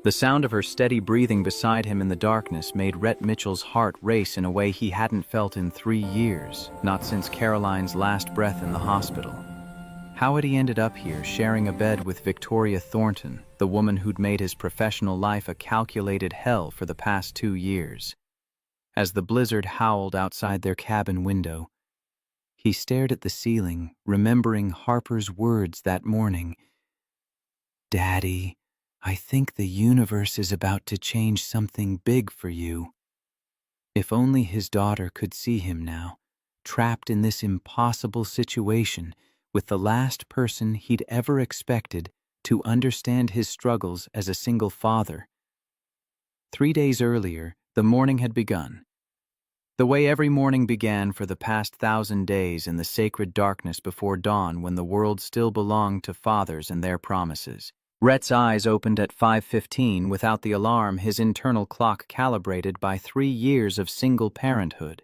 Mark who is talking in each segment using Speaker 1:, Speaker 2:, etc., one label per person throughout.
Speaker 1: The sound of her steady breathing beside him in the darkness made Rhett Mitchell's heart race in a way he hadn't felt in 3 years, not since Caroline's last breath in the hospital. How had he ended up here, sharing a bed with Victoria Thornton, the woman who'd made his professional life a calculated hell for the past 2 years? As the blizzard howled outside their cabin window, he stared at the ceiling, remembering Harper's words that morning. "Daddy, I think the universe is about to change something big for you." If only his daughter could see him now, trapped in this impossible situation with the last person he'd ever expected to understand his struggles as a single father. 3 days earlier, the morning had begun. The way every morning began for the past 1,000 days in the sacred darkness before dawn, when the world still belonged to fathers and their promises. Rhett's eyes opened at 5:15 without the alarm, his internal clock calibrated by 3 years of single parenthood.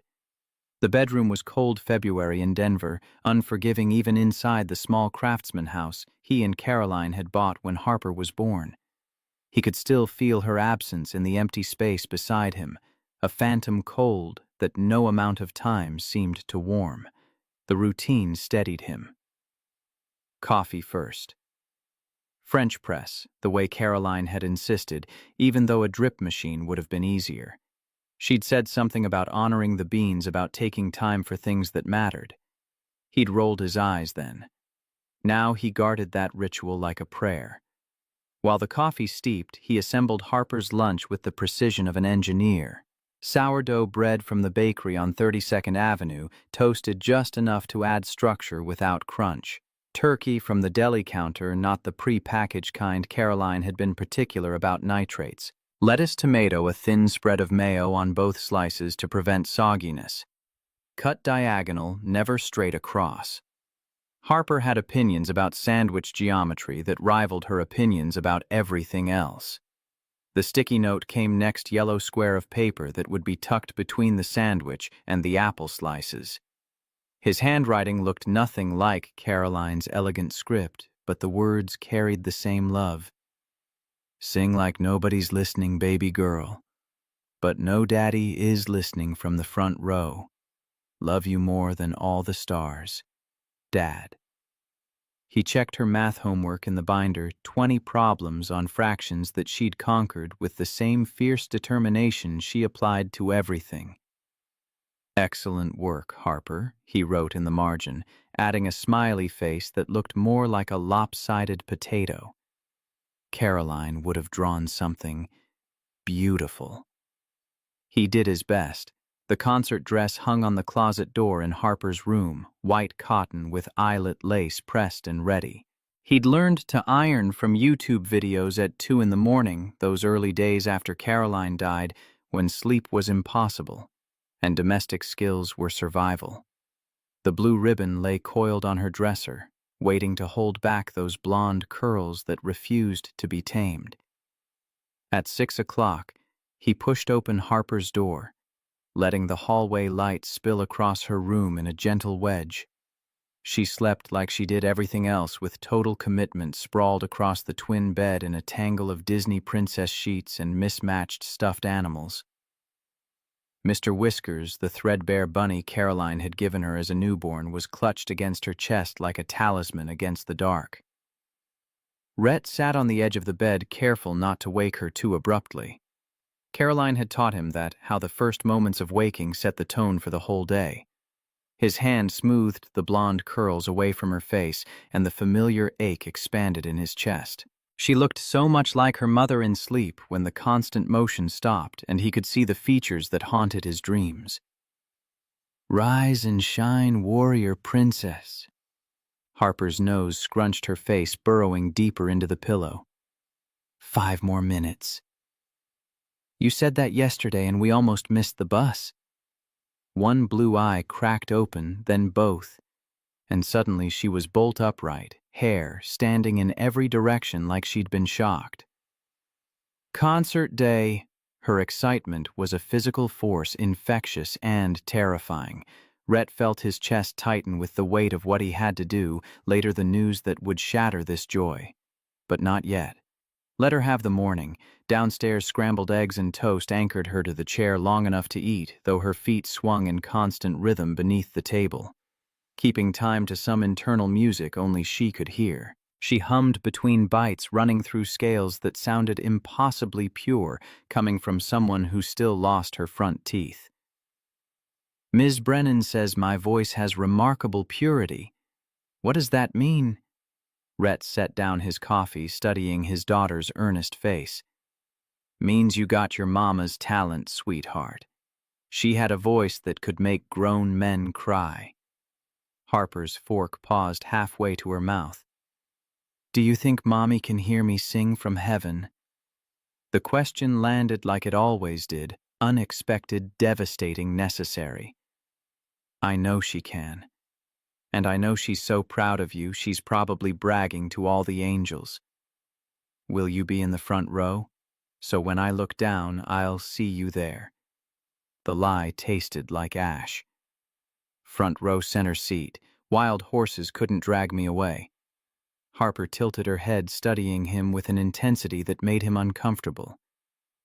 Speaker 1: The bedroom was cold February in Denver, unforgiving even inside the small craftsman house he and Caroline had bought when Harper was born. He could still feel her absence in the empty space beside him, a phantom cold that no amount of time seemed to warm. The routine steadied him. Coffee first. French press, the way Caroline had insisted, even though a drip machine would have been easier. She'd said something about honoring the beans, about taking time for things that mattered. He'd rolled his eyes then. Now he guarded that ritual like a prayer. While the coffee steeped, he assembled Harper's lunch with the precision of an engineer. Sourdough bread from the bakery on 32nd Avenue, toasted just enough to add structure without crunch. Turkey from the deli counter, not the pre-packaged kind. Caroline had been particular about nitrates. Lettuce, tomato, a thin spread of mayo on both slices to prevent sogginess. Cut diagonal, never straight across. Harper had opinions about sandwich geometry that rivaled her opinions about everything else. The sticky note came next, yellow square of paper that would be tucked between the sandwich and the apple slices. His handwriting looked nothing like Caroline's elegant script, but the words carried the same love. "Sing like nobody's listening, baby girl. But no daddy is listening from the front row. Love you more than all the stars. Dad." He checked her math homework in the binder, 20 problems on fractions that she'd conquered with the same fierce determination she applied to everything. "Excellent work, Harper," he wrote in the margin, adding a smiley face that looked more like a lopsided potato. Caroline would have drawn something beautiful. He did his best. The concert dress hung on the closet door in Harper's room, white cotton with eyelet lace pressed and ready. He'd learned to iron from YouTube videos at 2 in the morning, those early days after Caroline died, when sleep was impossible, and domestic skills were survival. The blue ribbon lay coiled on her dresser, waiting to hold back those blonde curls that refused to be tamed. At 6 o'clock, he pushed open Harper's door, letting the hallway light spill across her room in a gentle wedge. She slept like she did everything else, with total commitment, sprawled across the twin bed in a tangle of Disney princess sheets and mismatched stuffed animals. Mr. Whiskers, the threadbare bunny Caroline had given her as a newborn, was clutched against her chest like a talisman against the dark. Rhett sat on the edge of the bed, careful not to wake her too abruptly. Caroline had taught him that, how the first moments of waking set the tone for the whole day. His hand smoothed the blonde curls away from her face, and the familiar ache expanded in his chest. She looked so much like her mother in sleep when the constant motion stopped and he could see the features that haunted his dreams. "Rise and shine, warrior princess." Harper's nose scrunched her face, burrowing deeper into the pillow. 5 more minutes. "You said that yesterday and we almost missed the bus." One blue eye cracked open, then both, and suddenly she was bolt upright, hair standing in every direction like she'd been shocked. Concert day. Her excitement was a physical force, infectious and terrifying. Rhett felt his chest tighten with the weight of what he had to do, later the news that would shatter this joy. But not yet. Let her have the morning. Downstairs, scrambled eggs and toast anchored her to the chair long enough to eat, though her feet swung in constant rhythm beneath the table, keeping time to some internal music only she could hear. She hummed between bites, running through scales that sounded impossibly pure, coming from someone who still lost her front teeth. Ms. Brennan says my voice has remarkable purity. What does that mean? Rhett set down his coffee, studying his daughter's earnest face. Means you got your mama's talent, sweetheart. She had a voice that could make grown men cry. Harper's fork paused halfway to her mouth. Do you think Mommy can hear me sing from heaven? The question landed like it always did, unexpected, devastating, necessary. I know she can. And I know she's so proud of you, she's probably bragging to all the angels. Will you be in the front row? So when I look down, I'll see you there. The lie tasted like ash. Front row, center seat. Wild horses couldn't drag me away. Harper tilted her head, studying him with an intensity that made him uncomfortable.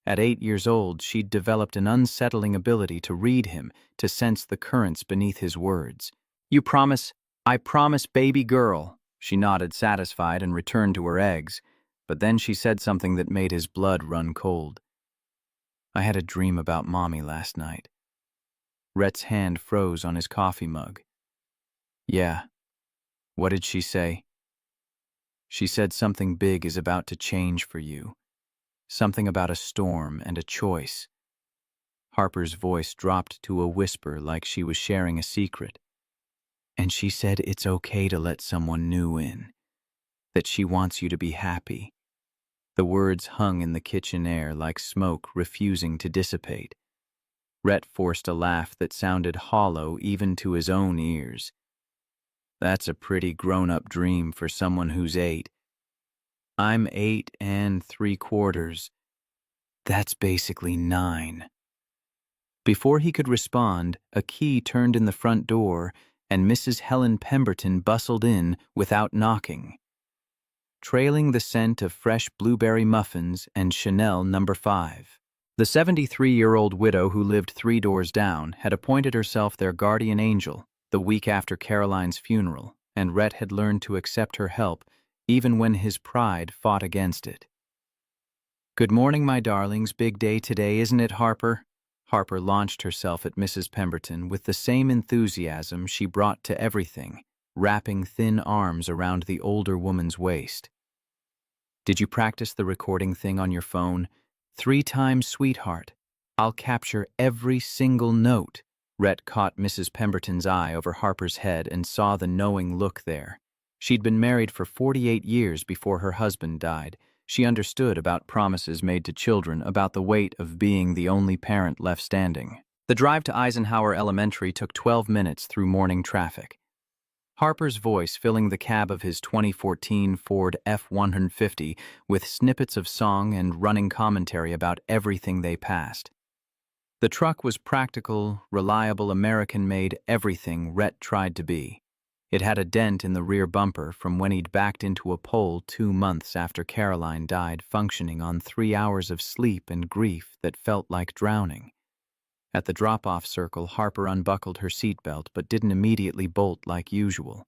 Speaker 1: At 8 years old, she'd developed an unsettling ability to read him, to sense the currents beneath his words. You promise? I promise, baby girl. She nodded, satisfied, and returned to her eggs, but then she said something that made his blood run cold. I had a dream about Mommy last night. Rhett's hand froze on his coffee mug. Yeah. What did she say? She said something big is about to change for you. Something about a storm and a choice. Harper's voice dropped to a whisper like she was sharing a secret. And she said it's okay to let someone new in. That she wants you to be happy. The words hung in the kitchen air like smoke refusing to dissipate. Rhett forced a laugh that sounded hollow even to his own ears. That's a pretty grown-up dream for someone who's 8. I'm 8 3/4. That's basically 9. Before he could respond, a key turned in the front door, and Mrs. Helen Pemberton bustled in without knocking, trailing the scent of fresh blueberry muffins and Chanel No. 5. The 73-year-old widow who lived 3 doors down had appointed herself their guardian angel the week after Caroline's funeral, and Rhett had learned to accept her help even when his pride fought against it. Good morning, my darlings. Big day today, isn't it, Harper? Harper launched herself at Mrs. Pemberton with the same enthusiasm she brought to everything, wrapping thin arms around the older woman's waist. Did you practice the recording thing on your phone? 3 times, sweetheart. I'll capture every single note. Rhett caught Mrs. Pemberton's eye over Harper's head and saw the knowing look there. She'd been married for 48 years before her husband died. She understood about promises made to children, about the weight of being the only parent left standing. The drive to Eisenhower Elementary took 12 minutes through morning traffic. Harper's voice filling the cab of his 2014 Ford F-150 with snippets of song and running commentary about everything they passed. The truck was practical, reliable, American-made, everything Rhett tried to be. It had a dent in the rear bumper from when he'd backed into a pole 2 months after Caroline died, functioning on 3 hours of sleep and grief that felt like drowning. At the drop-off circle, Harper unbuckled her seatbelt but didn't immediately bolt like usual.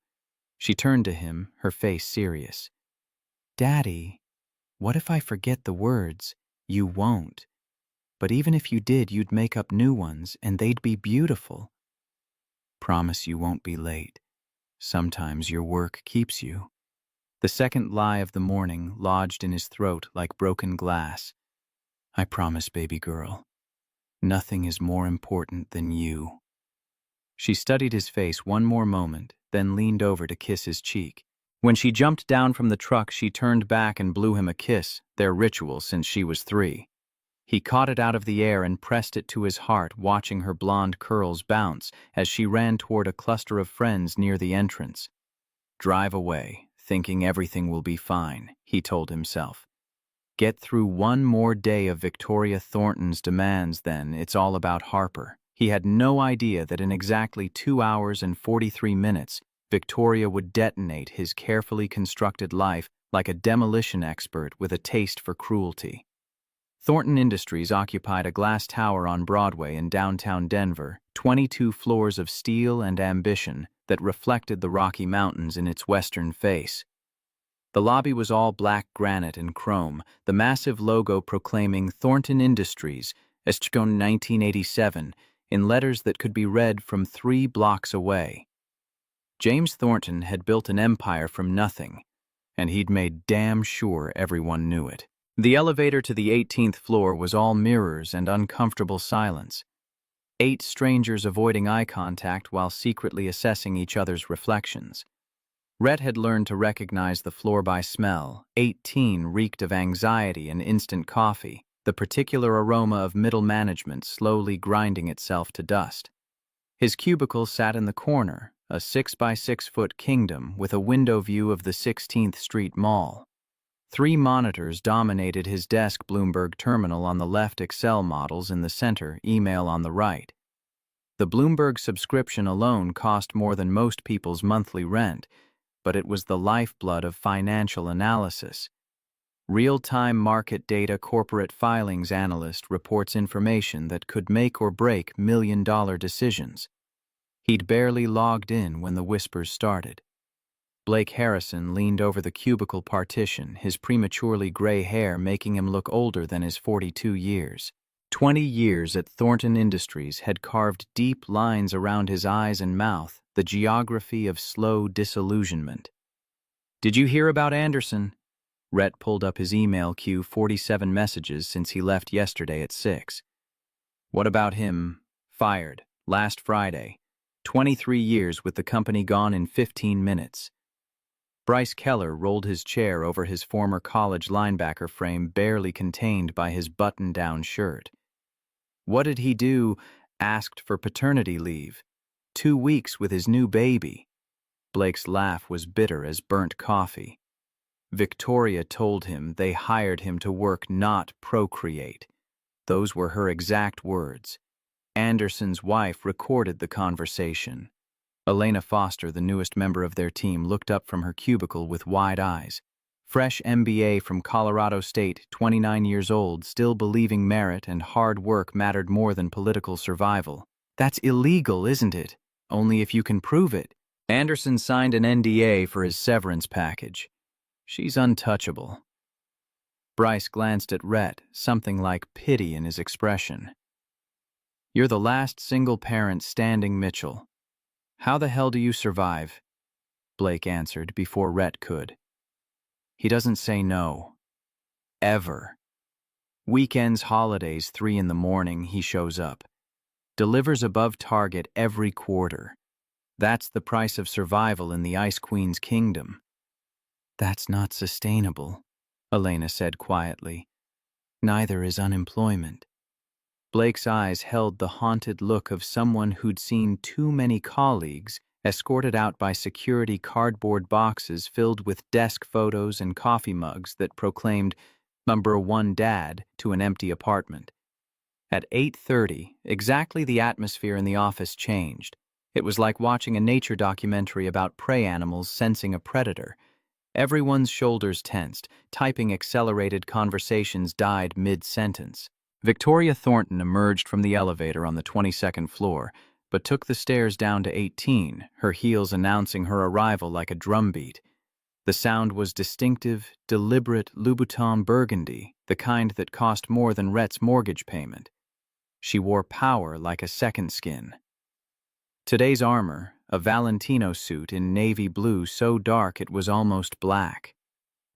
Speaker 1: She turned to him, her face serious. Daddy, what if I forget the words? You won't. But even if you did, you'd make up new ones, and they'd be beautiful. Promise you won't be late. Sometimes your work keeps you. The second lie of the morning lodged in his throat like broken glass. I promise, baby girl. Nothing is more important than you. She studied his face one more moment, then leaned over to kiss his cheek. When she jumped down from the truck, she turned back and blew him a kiss, their ritual since she was 3. He caught it out of the air and pressed it to his heart, watching her blonde curls bounce as she ran toward a cluster of friends near the entrance. Drive away, thinking everything will be fine, he told himself. Get through one more day of Victoria Thornton's demands, then it's all about Harper. He had no idea that in exactly 2 hours and 43 minutes, Victoria would detonate his carefully constructed life like a demolition expert with a taste for cruelty. Thornton Industries occupied a glass tower on Broadway in downtown Denver, 22 floors of steel and ambition that reflected the Rocky Mountains in its western face. The lobby was all black granite and chrome, the massive logo proclaiming Thornton Industries, Escon 1987, in letters that could be read from 3 blocks away. James Thornton had built an empire from nothing, and he'd made damn sure everyone knew it. The elevator to the 18th floor was all mirrors and uncomfortable silence. 8 strangers avoiding eye contact while secretly assessing each other's reflections. Rhett had learned to recognize the floor by smell. 18 reeked of anxiety and instant coffee, the particular aroma of middle management slowly grinding itself to dust. His cubicle sat in the corner, a 6-by-6-foot kingdom with a window view of the 16th Street Mall. 3 monitors dominated his desk, Bloomberg terminal on the left, Excel models in the center, email on the right. The Bloomberg subscription alone cost more than most people's monthly rent, but it was the lifeblood of financial analysis. Real-time market data corporate filings analyst reports information that could make or break million-dollar decisions. He'd barely logged in when the whispers started. Blake Harrison leaned over the cubicle partition, his prematurely gray hair making him look older than his 42 years. 20 years at Thornton Industries had carved deep lines around his eyes and mouth, the geography of slow disillusionment. "Did you hear about Anderson?" Rhett pulled up his email queue, 47 messages since he left yesterday at 6. "What about him? Fired. Last Friday. 23 years with the company gone in 15 minutes. Bryce Keller rolled his chair over his former college linebacker frame, barely contained by his button-down shirt. "What did he do?" Asked for paternity leave. 2 weeks with his new baby. Blake's laugh was bitter as burnt coffee. Victoria told him they hired him to work, not procreate. Those were her exact words. Anderson's wife recorded the conversation. Elena Foster, the newest member of their team, looked up from her cubicle with wide eyes. Fresh MBA from Colorado State, 29 years old, still believing merit and hard work mattered more than political survival. "That's illegal, isn't it? Only if you can prove it." Anderson signed an NDA for his severance package. "She's untouchable." Bryce glanced at Rhett, something like pity in his expression. "You're the last single parent standing, Mitchell. How the hell do you survive?" Blake answered before Rhett could. "He doesn't say no. Ever. Weekends, holidays, 3 in the morning, he shows up. Delivers above target every quarter. That's the price of survival in the Ice Queen's kingdom." "That's not sustainable," Elena said quietly. "Neither is unemployment." Blake's eyes held the haunted look of someone who'd seen too many colleagues escorted out by security cardboard boxes filled with desk photos and coffee mugs that proclaimed "Number 1 Dad" to an empty apartment. At 8:30, exactly the atmosphere in the office changed. It was like watching a nature documentary about prey animals sensing a predator. Everyone's shoulders tensed, typing accelerated conversations died mid-sentence. Victoria Thornton emerged from the elevator on the 22nd floor, but took the stairs down to 18, her heels announcing her arrival like a drumbeat. The sound was distinctive, deliberate Louboutin burgundy, the kind that cost more than Rhett's mortgage payment. She wore power like a second skin. Today's armor, a Valentino suit in navy blue so dark it was almost black.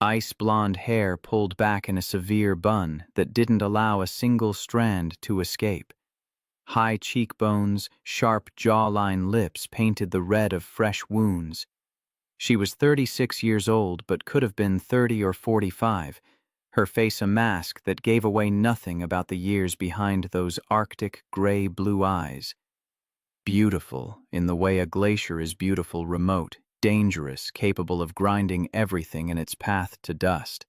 Speaker 1: Ice blonde hair pulled back in a severe bun that didn't allow a single strand to escape. High cheekbones, sharp jawline lips painted the red of fresh wounds. She was 36 years old but could have been 30 or 45, her face a mask that gave away nothing about the years behind those Arctic gray-blue eyes. Beautiful in the way a glacier is beautiful, remote, dangerous, capable of grinding everything in its path to dust.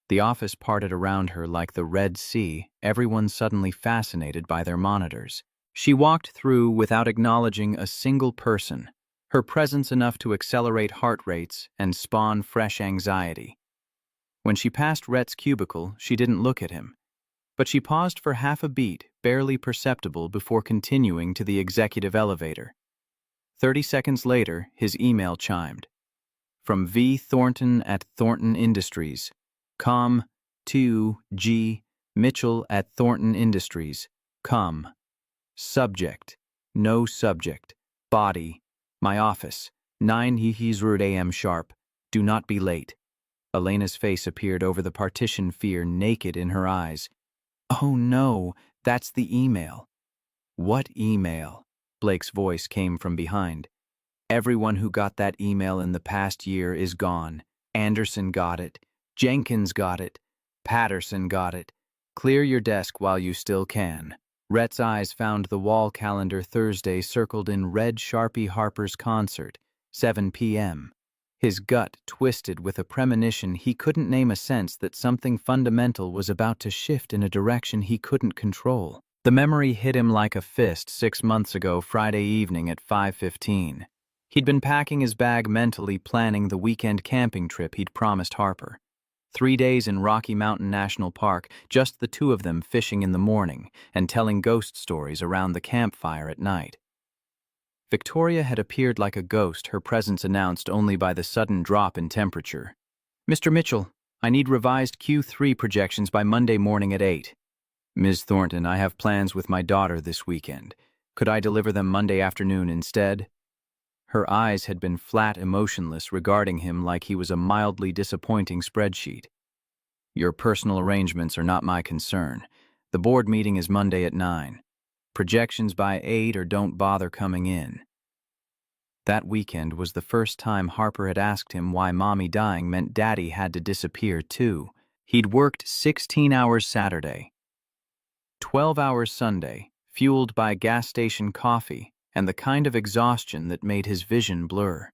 Speaker 1: The office parted around her like the Red Sea, everyone suddenly fascinated by their monitors. She walked through without acknowledging a single person, her presence enough to accelerate heart rates and spawn fresh anxiety. When she passed Rhett's cubicle, she didn't look at him. But she paused for half a beat, barely perceptible, before continuing to the executive elevator. 30 seconds later, his email chimed. From V. Thornton at Thornton Industries. Com. To G. Mitchell at Thornton Industries. Com. Subject. No subject. Body. My office. 9 Road AM sharp. Do not be late. Elena's face appeared over the partition, fear naked in her eyes. Oh no, that's the email. What email? Blake's voice came from behind. Everyone who got that email in the past year is gone. Anderson got it. Jenkins got it. Patterson got it. Clear your desk while you still can. Rhett's eyes found the wall calendar Thursday circled in red Sharpie. Harper's concert, 7 p.m. His gut twisted with a premonition he couldn't name, a sense that something fundamental was about to shift in a direction he couldn't control. The memory hit him like a fist 6 months ago, Friday evening at 5:15. He'd been packing his bag, mentally planning the weekend camping trip he'd promised Harper. 3 days in Rocky Mountain National Park, just the two of them, fishing in the morning and telling ghost stories around the campfire at night. Victoria had appeared like a ghost, her presence announced only by the sudden drop in temperature. Mr. Mitchell, I need revised Q3 projections by Monday morning at 8. Ms. Thornton, I have plans with my daughter this weekend. Could I deliver them Monday afternoon instead? Her eyes had been flat, emotionless, regarding him like he was a mildly disappointing spreadsheet. Your personal arrangements are not my concern. The board meeting is Monday at 9. Projections by 8 or don't bother coming in. That weekend was the first time Harper had asked him why Mommy dying meant Daddy had to disappear too. He'd worked 16 hours Saturday, 12 hours Sunday, fueled by gas station coffee and the kind of exhaustion that made his vision blur.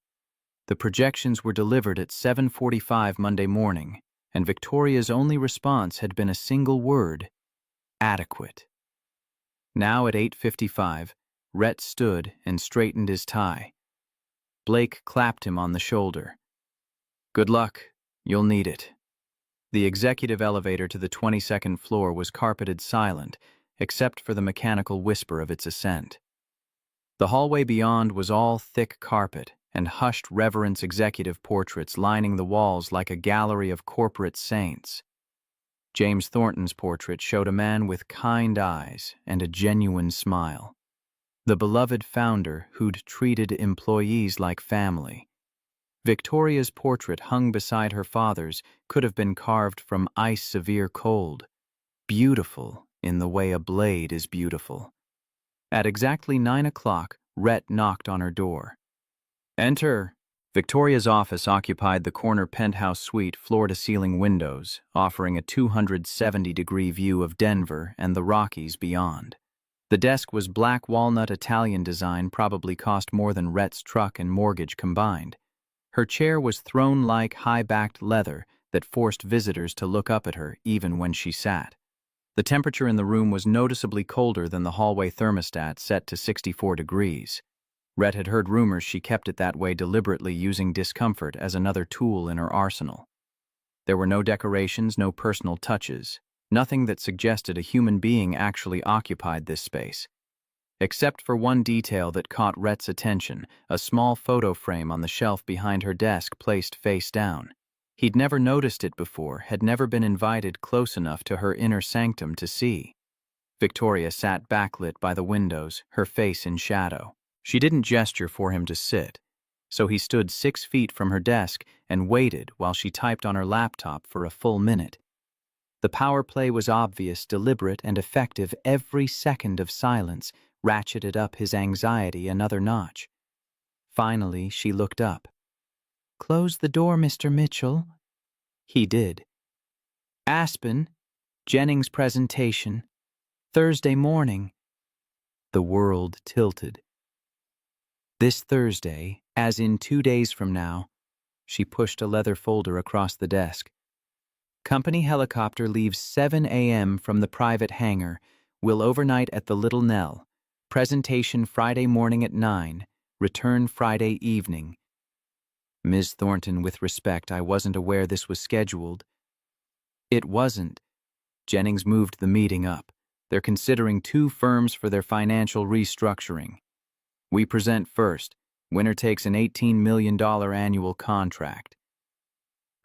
Speaker 1: The projections were delivered at 7:45 Monday morning, and Victoria's only response had been a single word: adequate. Now at 8:55, Rhett stood and straightened his tie. Blake clapped him on the shoulder. Good luck. You'll need it. The executive elevator to the 22nd floor was carpeted silent, except for the mechanical whisper of its ascent. The hallway beyond was all thick carpet and hushed reverence, executive portraits lining the walls like a gallery of corporate saints. James Thornton's portrait showed a man with kind eyes and a genuine smile. The beloved founder who'd treated employees like family. Victoria's portrait, hung beside her father's, could have been carved from ice-severe cold. Beautiful in the way a blade is beautiful. At exactly 9 o'clock, Rhett knocked on her door. Enter. Victoria's office occupied the corner penthouse suite, floor-to-ceiling windows, offering a 270-degree view of Denver and the Rockies beyond. The desk was black walnut Italian design, probably cost more than Rhett's truck and mortgage combined. Her chair was throne-like, high-backed leather that forced visitors to look up at her even when she sat. The temperature in the room was noticeably colder than the hallway thermostat, set to 64 degrees. Rhett had heard rumors she kept it that way deliberately, using discomfort as another tool in her arsenal. There were no decorations, no personal touches, nothing that suggested a human being actually occupied this space. Except for one detail that caught Rhett's attention, a small photo frame on the shelf behind her desk placed face down. He'd never noticed it before, had never been invited close enough to her inner sanctum to see. Victoria sat backlit by the windows, her face in shadow. She didn't gesture for him to sit, so he stood 6 feet from her desk and waited while she typed on her laptop for a full minute. The power play was obvious, deliberate, and effective. Every second of silence ratcheted up his anxiety another notch. Finally, she looked up. "Close the door, Mr. Mitchell." He did. "Aspen, Jennings' presentation, Thursday morning." The world tilted. This Thursday, as in 2 days from now. She pushed a leather folder across the desk. "Company helicopter leaves 7 a.m. from the private hangar. Will overnight at the Little Nell. Presentation Friday morning at 9. Return Friday evening." "Ms. Thornton, with respect, I wasn't aware this was scheduled." It wasn't. Jennings moved the meeting up. They're considering two firms for their financial restructuring. We present first. Winner takes an $18 million annual contract.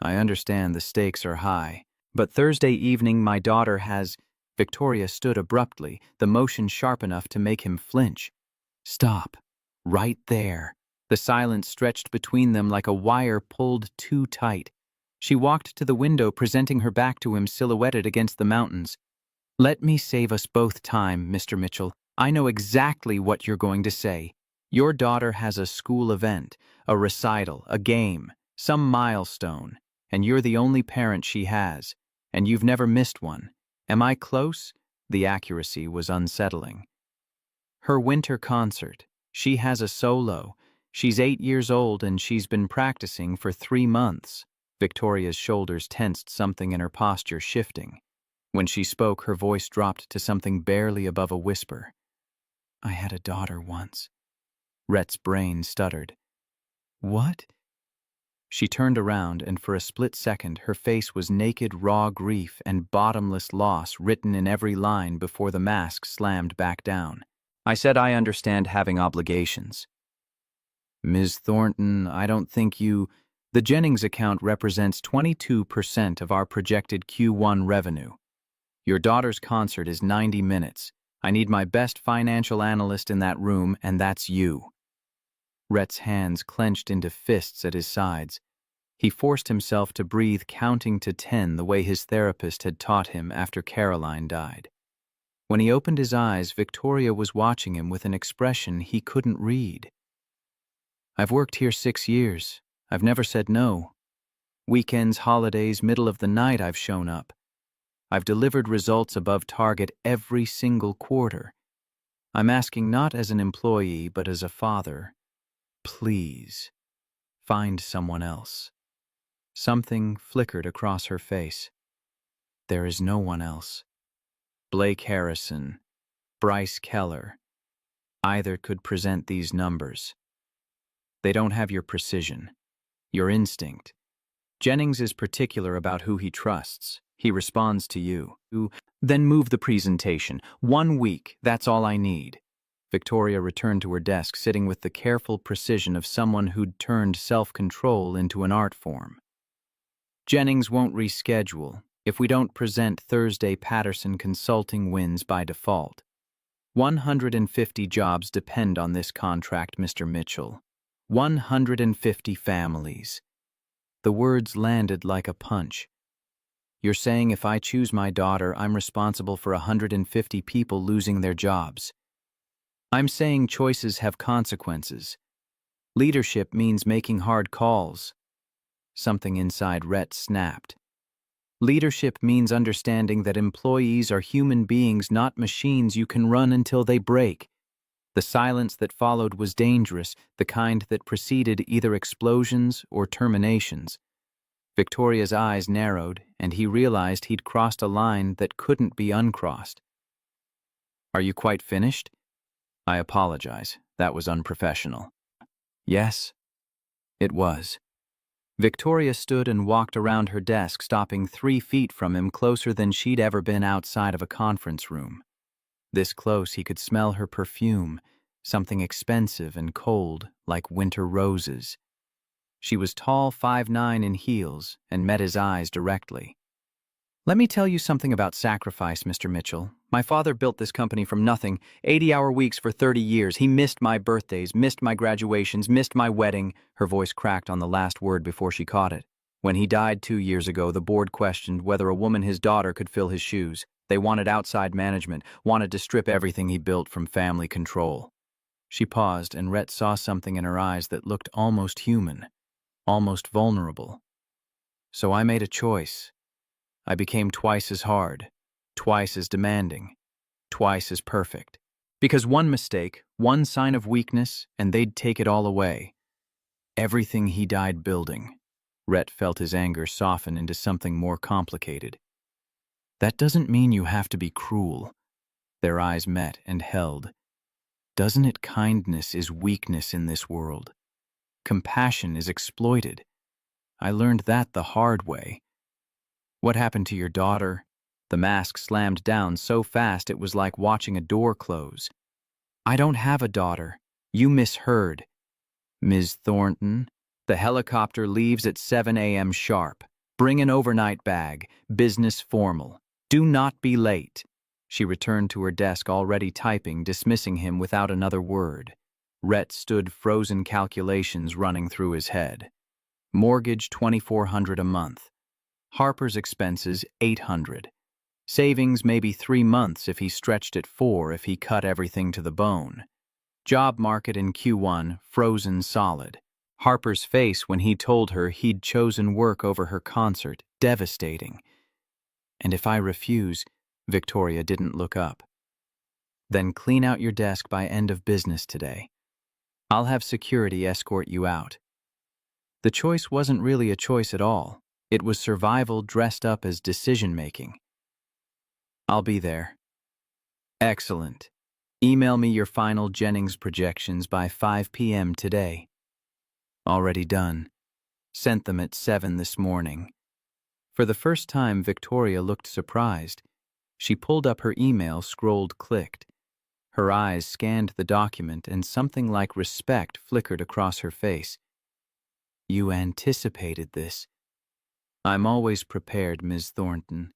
Speaker 1: I understand the stakes are high, but Thursday evening my daughter has... Victoria stood abruptly, the motion sharp enough to make him flinch. Stop. Right there. The silence stretched between them like a wire pulled too tight. She walked to the window, presenting her back to him silhouetted against the mountains. Let me save us both time, Mr. Mitchell. I know exactly what you're going to say. Your daughter has a school event, a recital, a game, some milestone, and you're the only parent she has, and you've never missed one. Am I close? The accuracy was unsettling. Her winter concert. She has a solo. She's 8 years old and she's been practicing for 3 months. Victoria's shoulders tensed, something in her posture shifting. When she spoke, her voice dropped to something barely above a whisper. I had a daughter once. Rhett's brain stuttered. What? She turned around, and for a split second her face was naked, raw grief and bottomless loss written in every line before the mask slammed back down. I said I understand having obligations. Ms. Thornton, I don't think you... The Jennings account represents 22% of our projected Q1 revenue. Your daughter's concert is 90 minutes. I need my best financial analyst in that room, and that's you. Rhett's hands clenched into fists at his sides. He forced himself to breathe, counting to 10 the way his therapist had taught him after Caroline died. When he opened his eyes, Victoria was watching him with an expression he couldn't read. I've worked here 6 years. I've never said no. Weekends, holidays, middle of the night I've shown up. I've delivered results above target every single quarter. I'm asking not as an employee, but as a father. Please, find someone else. Something flickered across her face. There is no one else. Blake Harrison, Bryce Keller. Either could present these numbers. They don't have your precision, your instinct. Jennings is particular about who he trusts. He responds to you. Then move the presentation. 1 week, that's all I need. Victoria returned to her desk, sitting with the careful precision of someone who'd turned self-control into an art form. Jennings won't reschedule. If we don't present Thursday, Patterson Consulting wins by default. 150 jobs depend on this contract, Mr. Mitchell. 150 families. The words landed like a punch. You're saying if I choose my daughter, I'm responsible for 150 people losing their jobs. I'm saying choices have consequences. Leadership means making hard calls. Something inside Rhett snapped. Leadership means understanding that employees are human beings, not machines you can run until they break. The silence that followed was dangerous, the kind that preceded either explosions or terminations. Victoria's eyes narrowed, and he realized he'd crossed a line that couldn't be uncrossed. Are you quite finished? I apologize. That was unprofessional. Yes, it was. Victoria stood and walked around her desk, stopping 3 feet from him, closer than she'd ever been outside of a conference room. This close, he could smell her perfume, something expensive and cold, like winter roses. She was tall, 5'9" in heels, and met his eyes directly. Let me tell you something about sacrifice, Mr. Mitchell. My father built this company from nothing, 80-hour weeks for 30 years. He missed my birthdays, missed my graduations, missed my wedding. Her voice cracked on the last word before she caught it. When he died 2 years ago, the board questioned whether a woman his daughter could fill his shoes. They wanted outside management, wanted to strip everything he built from family control. She paused, and Rhett saw something in her eyes that looked almost human, almost vulnerable. So I made a choice. I became twice as hard, twice as demanding, twice as perfect. Because one mistake, one sign of weakness, and they'd take it all away. Everything he died building. Rhett felt his anger soften into something more complicated. That doesn't mean you have to be cruel. Their eyes met and held. Doesn't it? Kindness is weakness in this world. Compassion is exploited. I learned that the hard way. What happened to your daughter? The mask slammed down so fast it was like watching a door close. I don't have a daughter. You misheard. Ms. Thornton, the helicopter leaves at 7 a.m. sharp. Bring an overnight bag, business formal. Do not be late. She returned to her desk already typing, dismissing him without another word. Rhett stood, frozen calculations running through his head. Mortgage $2,400 a month. Harper's expenses $800. Savings maybe 3 months if he stretched it 4 if he cut everything to the bone. Job market in Q1, frozen solid. Harper's face when he told her he'd chosen work over her concert, devastating. And if I refuse, Victoria didn't look up. Then clean out your desk by end of business today. I'll have security escort you out. The choice wasn't really a choice at all. It was survival dressed up as decision-making. I'll be there. Excellent. Email me your final Jennings projections by 5 p.m. today. Already done. Sent them at 7 this morning. For the first time, Victoria looked surprised. She pulled up her email, scrolled, clicked. Her eyes scanned the document, and something like respect flickered across her face. You anticipated this. I'm always prepared, Ms. Thornton.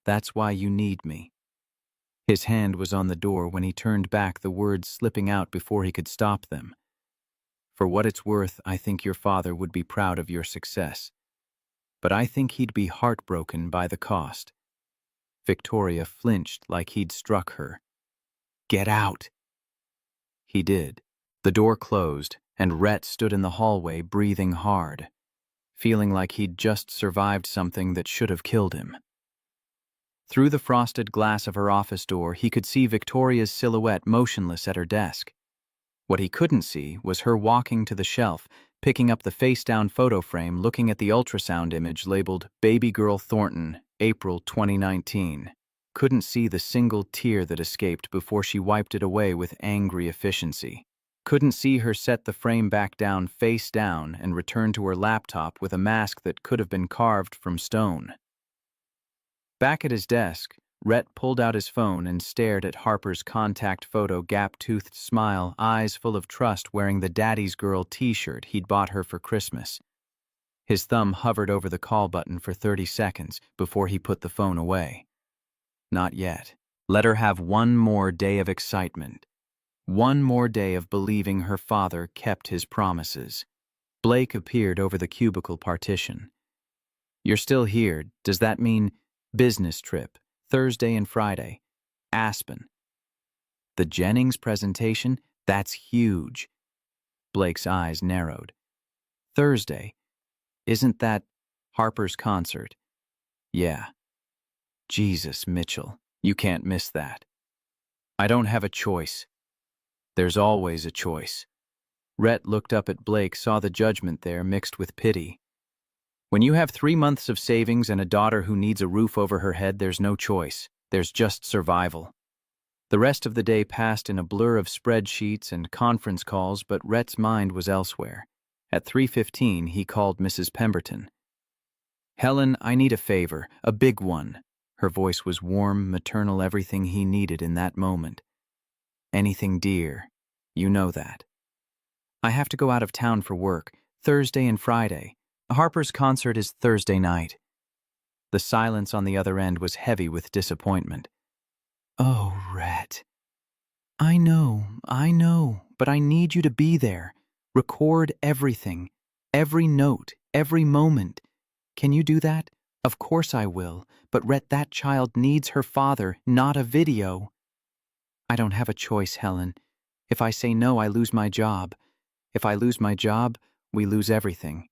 Speaker 1: That's why you need me. His hand was on the door when he turned back, the words slipping out before he could stop them. For what it's worth, I think your father would be proud of your success. But I think he'd be heartbroken by the cost. Victoria flinched like he'd struck her. Get out! He did. The door closed, and Rhett stood in the hallway breathing hard, feeling like he'd just survived something that should have killed him. Through the frosted glass of her office door, he could see Victoria's silhouette motionless at her desk. What he couldn't see was her walking to the shelf, picking up the face-down photo frame, looking at the ultrasound image labeled Baby Girl Thornton, April 2019. Couldn't see the single tear that escaped before she wiped it away with angry efficiency. Couldn't see her set the frame back down face down and return to her laptop with a mask that could have been carved from stone. Back at his desk, Rhett pulled out his phone and stared at Harper's contact photo, gap-toothed smile, eyes full of trust, wearing the Daddy's Girl t-shirt he'd bought her for Christmas. His thumb hovered over the call button for 30 seconds before he put the phone away. Not yet. Let her have one more day of excitement. One more day of believing her father kept his promises. Blake appeared over the cubicle partition. You're still here. Does that mean business trip, Thursday and Friday, Aspen? The Jennings presentation? That's huge. Blake's eyes narrowed. Thursday? Isn't that Harper's concert? Yeah. Jesus, Mitchell, you can't miss that. I don't have a choice. There's always a choice. Rhett looked up at Blake, saw the judgment there mixed with pity. When you have 3 months of savings and a daughter who needs a roof over her head, there's no choice. There's just survival. The rest of the day passed in a blur of spreadsheets and conference calls, but Rhett's mind was elsewhere. At 3:15, he called Mrs. Pemberton. Helen, I need a favor, a big one. Her voice was warm, maternal, everything he needed in that moment. Anything, dear. You know that. I have to go out of town for work, Thursday and Friday. Harper's concert is Thursday night. The silence on the other end was heavy with disappointment. Oh, Rhett. I know, but I need you to be there. Record everything, every note, every moment. Can you do that? Of course I will, but Rhett, that child needs her father, not a video. I don't have a choice, Helen. If I say no, I lose my job. If I lose my job, we lose everything.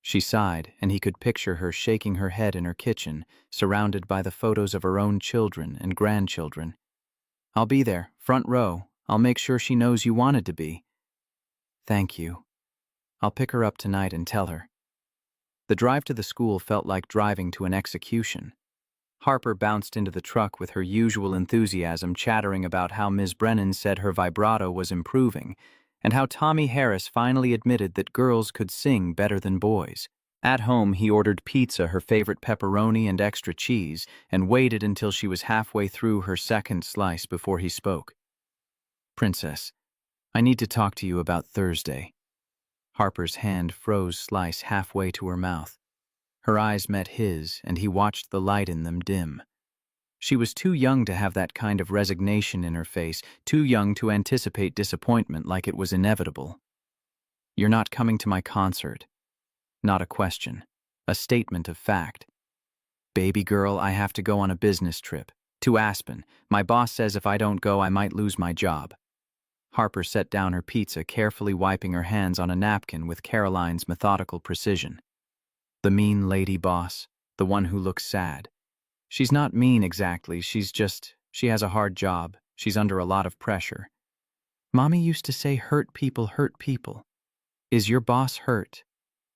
Speaker 1: She sighed, and he could picture her shaking her head in her kitchen, surrounded by the photos of her own children and grandchildren. I'll be there, front row. I'll make sure she knows you wanted to be. Thank you. I'll pick her up tonight and tell her. The drive to the school felt like driving to an execution. Harper bounced into the truck with her usual enthusiasm, chattering about how Ms. Brennan said her vibrato was improving, and how Tommy Harris finally admitted that girls could sing better than boys. At home, he ordered pizza, her favorite pepperoni and extra cheese, and waited until she was halfway through her second slice before he spoke. "Princess, I need to talk to you about Thursday." Harper's hand froze Slice halfway to her mouth. Her eyes met his, and he watched the light in them dim. She was too young to have that kind of resignation in her face, too young to anticipate disappointment like it was inevitable. "You're not coming to my concert." Not a question. A statement of fact. "Baby girl, I have to go on a business trip. To Aspen. My boss says if I don't go, I might lose my job." Harper set down her pizza, carefully wiping her hands on a napkin with Caroline's methodical precision. "The mean lady boss, the one who looks sad. She's not mean exactly, she has a hard job. She's under a lot of pressure. Mommy used to say hurt people hurt people. Is your boss hurt?"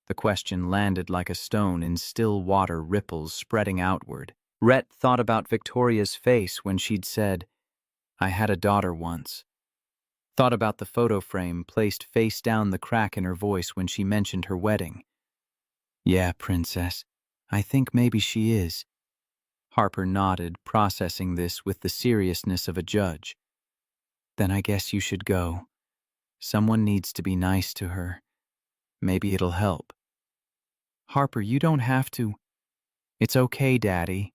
Speaker 1: The question landed like a stone in still water ripples spreading outward. Rhett thought about Victoria's face when she'd said, "I had a daughter once." Thought about the photo frame placed face down the crack in her voice when she mentioned her wedding. "Yeah, Princess, I think maybe she is." Harper nodded, processing this with the seriousness of a judge. "Then I guess you should go. Someone needs to be nice to her. Maybe it'll help." "Harper, you don't have to." "It's okay, Daddy."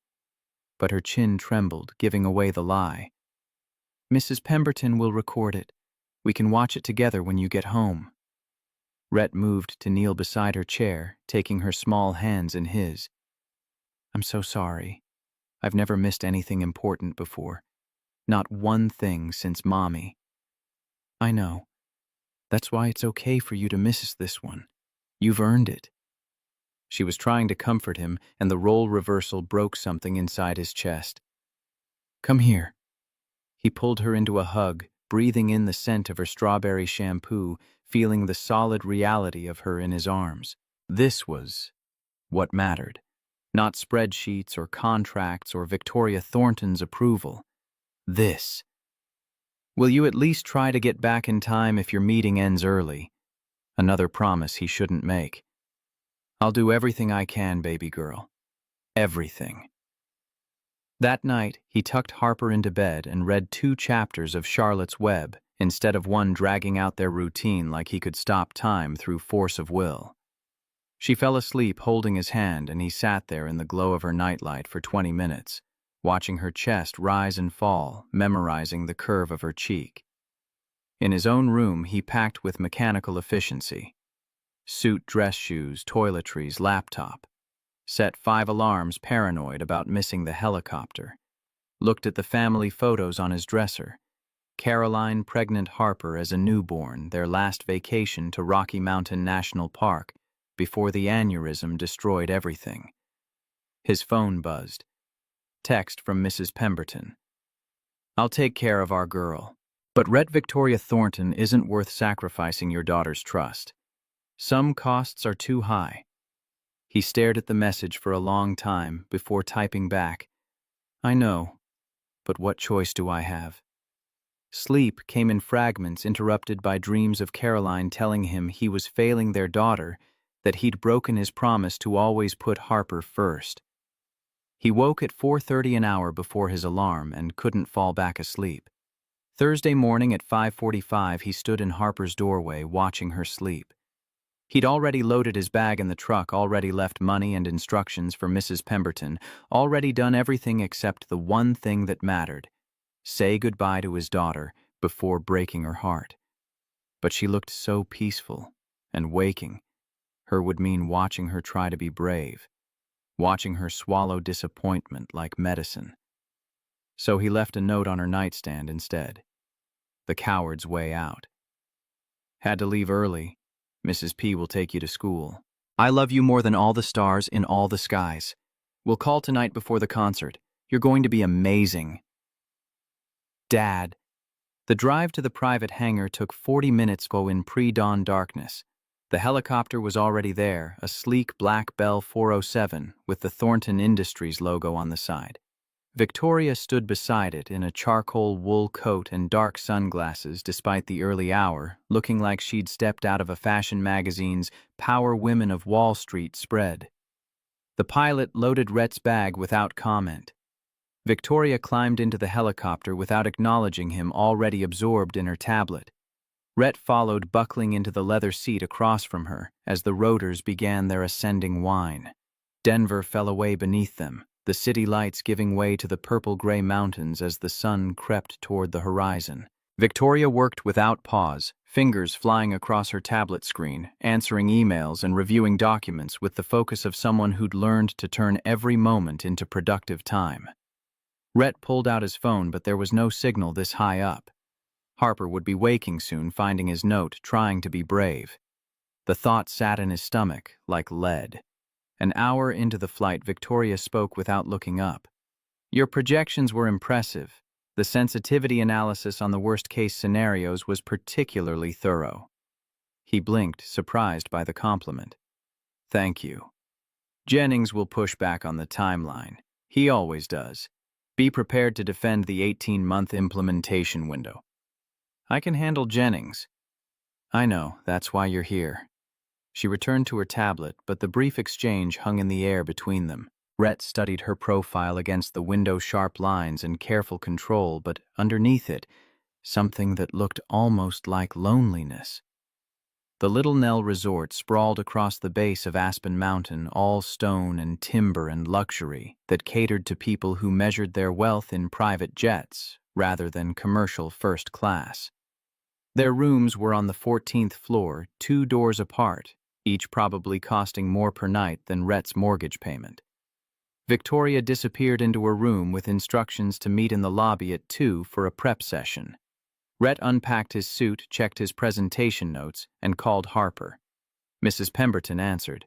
Speaker 1: But her chin trembled, giving away the lie. "Mrs. Pemberton will record it. We can watch it together when you get home." Rhett moved to kneel beside her chair, taking her small hands in his. "I'm so sorry. I've never missed anything important before. Not one thing since Mommy." "I know. That's why it's okay for you to miss this one. You've earned it." She was trying to comfort him, and the role reversal broke something inside his chest. "Come here." He pulled her into a hug, breathing in the scent of her strawberry shampoo, feeling the solid reality of her in his arms. This was what mattered. Not spreadsheets or contracts or Victoria Thornton's approval. This. "Will you at least try to get back in time if your meeting ends early?" Another promise he shouldn't make. "I'll do everything I can, baby girl. Everything." That night, he tucked Harper into bed and read 2 chapters of Charlotte's Web, instead of one dragging out their routine like he could stop time through force of will. She fell asleep holding his hand, and he sat there in the glow of her nightlight for 20 minutes, watching her chest rise and fall, memorizing the curve of her cheek. In his own room, he packed with mechanical efficiency. Suit, dress shoes, toiletries, laptop. Set 5 alarms, paranoid about missing the helicopter. Looked at the family photos on his dresser. Caroline, pregnant Harper as a newborn, their last vacation to Rocky Mountain National Park, before the aneurysm destroyed everything. His phone buzzed. Text from Mrs. Pemberton. "I'll take care of our girl. But Rhett Victoria Thornton isn't worth sacrificing your daughter's trust. Some costs are too high." He stared at the message for a long time before typing back, "I know, but what choice do I have?" Sleep came in fragments, interrupted by dreams of Caroline telling him he was failing their daughter, that he'd broken his promise to always put Harper first. He woke at 4:30, an hour before his alarm, and couldn't fall back asleep. Thursday morning at 5:45, he stood in Harper's doorway, watching her sleep. He'd already loaded his bag in the truck, already left money and instructions for Mrs. Pemberton, already done everything except the one thing that mattered: say goodbye to his daughter before breaking her heart. But she looked so peaceful, and waking her would mean watching her try to be brave, watching her swallow disappointment like medicine. So he left a note on her nightstand instead. The coward's way out. "Had to leave early. Mrs. P will take you to school. I love you more than all the stars in all the skies. We'll call tonight before the concert. You're going to be amazing. Dad." The drive to the private hangar took 40 minutes in pre-dawn darkness. The helicopter was already there, a sleek black Bell 407 with the Thornton Industries logo on the side. Victoria stood beside it in a charcoal wool coat and dark sunglasses despite the early hour, looking like she'd stepped out of a fashion magazine's Power Women of Wall Street spread. The pilot loaded Rhett's bag without comment. Victoria climbed into the helicopter without acknowledging him, already absorbed in her tablet. Rhett followed, buckling into the leather seat across from her as the rotors began their ascending whine. Denver fell away beneath them, the city lights giving way to the purple-gray mountains as the sun crept toward the horizon. Victoria worked without pause, fingers flying across her tablet screen, answering emails and reviewing documents with the focus of someone who'd learned to turn every moment into productive time. Rhett pulled out his phone, but there was no signal this high up. Harper would be waking soon, finding his note, trying to be brave. The thought sat in his stomach like lead. An hour into the flight, Victoria spoke without looking up. "Your projections were impressive. The sensitivity analysis on the worst-case scenarios was particularly thorough." He blinked, surprised by the compliment. "Thank you. Jennings will push back on the timeline. He always does. Be prepared to defend the 18-month implementation window." "I can handle Jennings." "I know, that's why you're here." She returned to her tablet, but the brief exchange hung in the air between them. Rhett studied her profile against the window's sharp lines and careful control, but underneath it, something that looked almost like loneliness. The Little Nell Resort sprawled across the base of Aspen Mountain, all stone and timber and luxury, that catered to people who measured their wealth in private jets rather than commercial first class. Their rooms were on the 14th floor, 2 doors apart, each probably costing more per night than Rhett's mortgage payment. Victoria disappeared into her room with instructions to meet in the lobby at 2 for a prep session. Rhett unpacked his suit, checked his presentation notes, and called Harper. Mrs. Pemberton answered.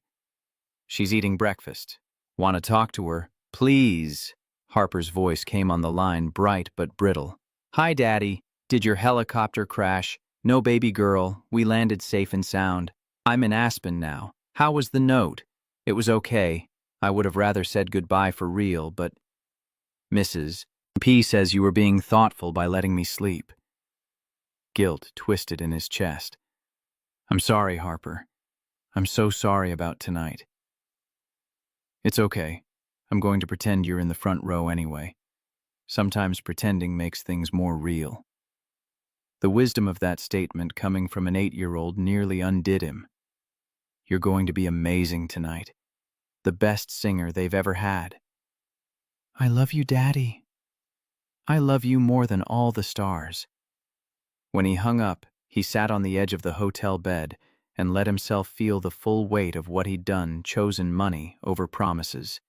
Speaker 1: "She's eating breakfast. Want to talk to her? Please." Harper's voice came on the line, bright but brittle. "Hi, Daddy. Did your helicopter crash? No, baby girl. We landed safe and sound. I'm in Aspen now. How was the note?" "It was okay. I would have rather said goodbye for real, but Mrs. P says you were being thoughtful by letting me sleep." Guilt twisted in his chest. "I'm sorry, Harper. I'm so sorry about tonight." "It's okay. I'm going to pretend you're in the front row anyway. Sometimes pretending makes things more real." The wisdom of that statement coming from an 8-year-old nearly undid him. "You're going to be amazing tonight. The best singer they've ever had." "I love you, Daddy. I love you more than all the stars." When he hung up, he sat on the edge of the hotel bed and let himself feel the full weight of what he'd done, chosen money over promises.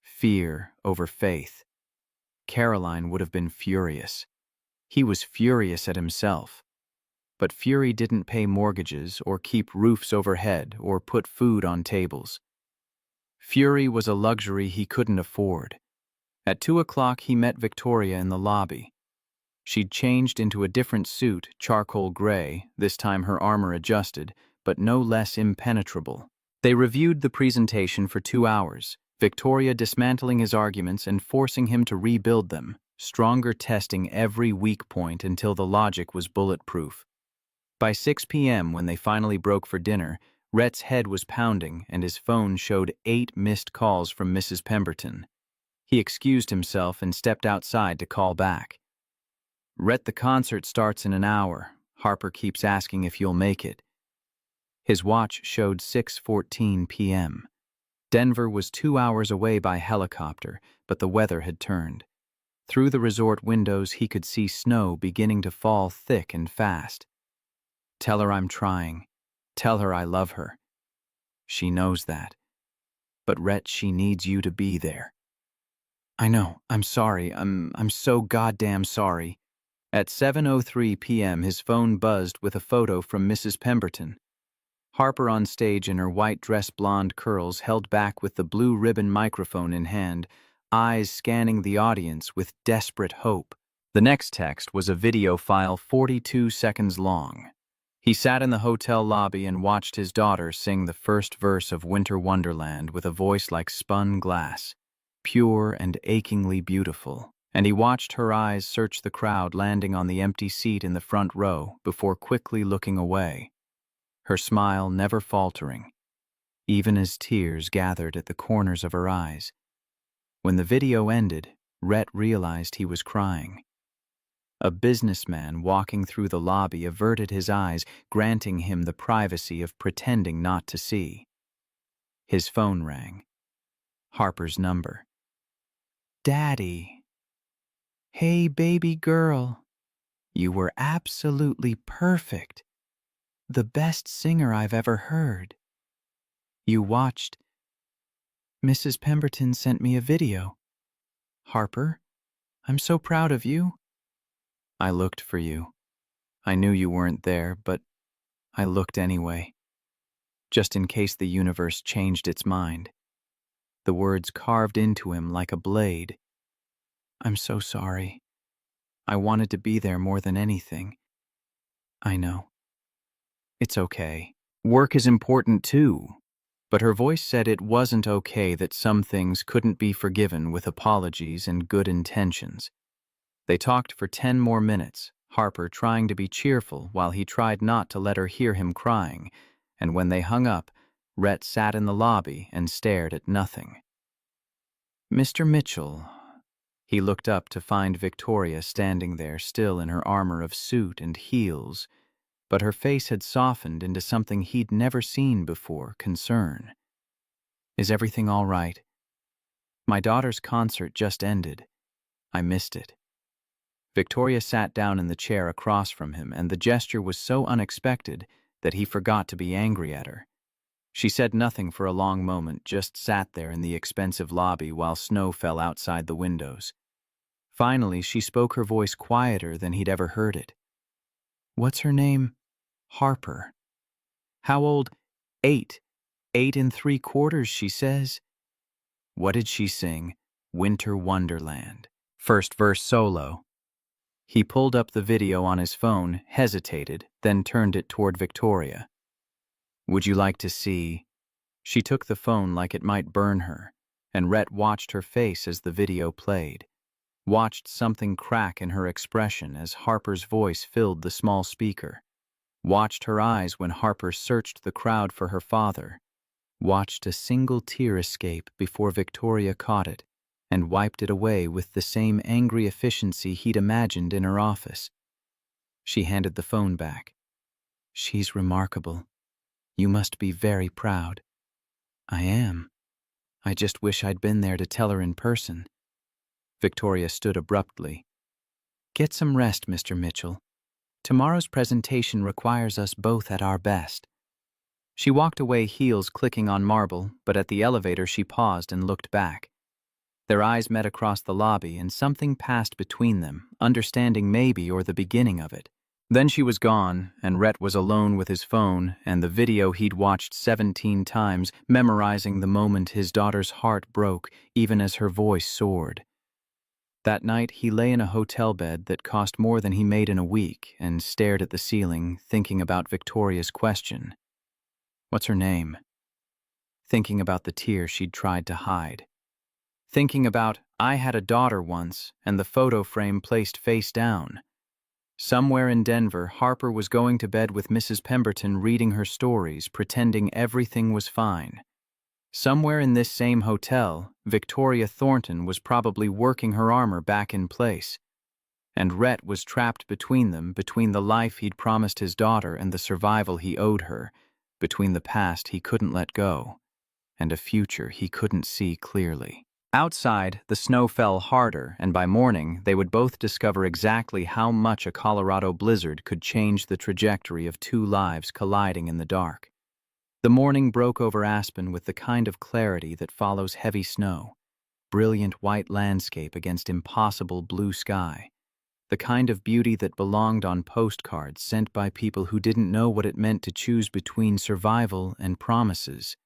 Speaker 1: Fear over faith. Caroline would have been furious. He was furious at himself. But fury didn't pay mortgages or keep roofs overhead or put food on tables. Fury was a luxury he couldn't afford. At 2 o'clock, he met Victoria in the lobby. She'd changed into a different suit, charcoal gray, this time her armor adjusted, but no less impenetrable. They reviewed the presentation for 2 hours, Victoria dismantling his arguments and forcing him to rebuild them, stronger testing every weak point until the logic was bulletproof. By 6 p.m., when they finally broke for dinner, Rhett's head was pounding and his phone showed 8 missed calls from Mrs. Pemberton. He excused himself and stepped outside to call back. "Rhett, the concert starts in an hour. Harper keeps asking if you'll make it." His watch showed 6:14 p.m. Denver was 2 hours away by helicopter, but the weather had turned. Through the resort windows, he could see snow beginning to fall thick and fast. "Tell her I'm trying. Tell her I love her. She knows that. But Rhett, she needs you to be there." "I know. I'm sorry. I'm so goddamn sorry." At 7:03 p.m., his phone buzzed with a photo from Mrs. Pemberton. Harper on stage in her white dress, blonde curls held back with the blue ribbon microphone in hand, eyes scanning the audience with desperate hope. The next text was a video file 42 seconds long. He sat in the hotel lobby and watched his daughter sing the first verse of Winter Wonderland with a voice like spun glass. pure and achingly beautiful, and he watched her eyes search the crowd, landing on the empty seat in the front row before quickly looking away, her smile never faltering, even as tears gathered at the corners of her eyes. When the video ended, Rhett realized he was crying. A businessman walking through the lobby averted his eyes, granting him the privacy of pretending not to see. His phone rang. Harper's number. "Daddy. Hey, baby girl. You were absolutely perfect. The best singer I've ever heard. You watched. Mrs. Pemberton sent me a video. Harper, I'm so proud of you. I looked for you. I knew you weren't there, but I looked anyway, just in case the universe changed its mind." The words carved into him like a blade. "I'm so sorry. I wanted to be there more than anything." "I know. It's okay. Work is important too." But her voice said it wasn't okay, that some things couldn't be forgiven with apologies and good intentions. They talked for 10 more minutes, Harper trying to be cheerful while he tried not to let her hear him crying, and when they hung up, Rhett sat in the lobby and stared at nothing. "Mr. Mitchell." He looked up to find Victoria standing there, still in her armor of suit and heels, but her face had softened into something he'd never seen before, concern. "Is everything all right? My daughter's concert just ended. I missed it." Victoria sat down in the chair across from him, and the gesture was so unexpected that he forgot to be angry at her. She said nothing for a long moment, just sat there in the expensive lobby while snow fell outside the windows. Finally, she spoke, her voice quieter than he'd ever heard it. "What's her name?" "Harper." "How old?" 8. 8 3/4, she says." "What did she sing?" "Winter Wonderland. First verse solo." He pulled up the video on his phone, hesitated, then turned it toward Victoria. "Would you like to see?" She took the phone like it might burn her, and Rhett watched her face as the video played, watched something crack in her expression as Harper's voice filled the small speaker, watched her eyes when Harper searched the crowd for her father, watched a single tear escape before Victoria caught it and wiped it away with the same angry efficiency he'd imagined in her office. She handed the phone back. "She's remarkable. You must be very proud." "I am. I just wish I'd been there to tell her in person." Victoria stood abruptly. "Get some rest, Mr. Mitchell. Tomorrow's presentation requires us both at our best." She walked away, heels clicking on marble, but at the elevator she paused and looked back. Their eyes met across the lobby, and something passed between them, understanding maybe, or the beginning of it. Then she was gone, and Rhett was alone with his phone and the video he'd watched 17 times, memorizing the moment his daughter's heart broke, even as her voice soared. That night, he lay in a hotel bed that cost more than he made in a week and stared at the ceiling, thinking about Victoria's question. "What's her name?" Thinking about the tears she'd tried to hide. Thinking about, "I had a daughter once," and the photo frame placed face down. Somewhere in Denver, Harper was going to bed with Mrs. Pemberton, reading her stories, pretending everything was fine. Somewhere in this same hotel, Victoria Thornton was probably working her armor back in place. And Rhett was trapped between them, between the life he'd promised his daughter and the survival he owed her, between the past he couldn't let go, and a future he couldn't see clearly. Outside, the snow fell harder, and by morning, they would both discover exactly how much a Colorado blizzard could change the trajectory of two lives colliding in the dark. The morning broke over Aspen with the kind of clarity that follows heavy snow, brilliant white landscape against impossible blue sky, the kind of beauty that belonged on postcards sent by people who didn't know what it meant to choose between survival and promises.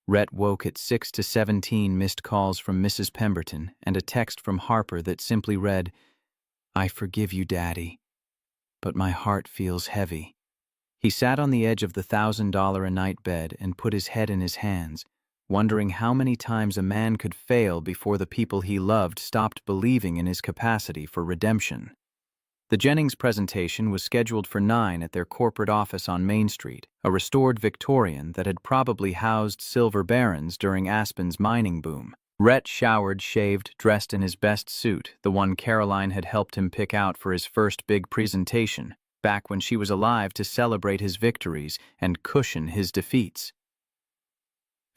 Speaker 1: Rhett woke at 6 to 17 missed calls from Mrs. Pemberton and a text from Harper that simply read, "I forgive you, Daddy, but my heart feels heavy." He sat on the edge of the $1,000 a night bed and put his head in his hands, wondering how many times a man could fail before the people he loved stopped believing in his capacity for redemption. The Jennings presentation was scheduled for 9 at their corporate office on Main Street, a restored Victorian that had probably housed silver barons during Aspen's mining boom. Rhett showered, shaved, dressed in his best suit, the one Caroline had helped him pick out for his first big presentation, back when she was alive to celebrate his victories and cushion his defeats.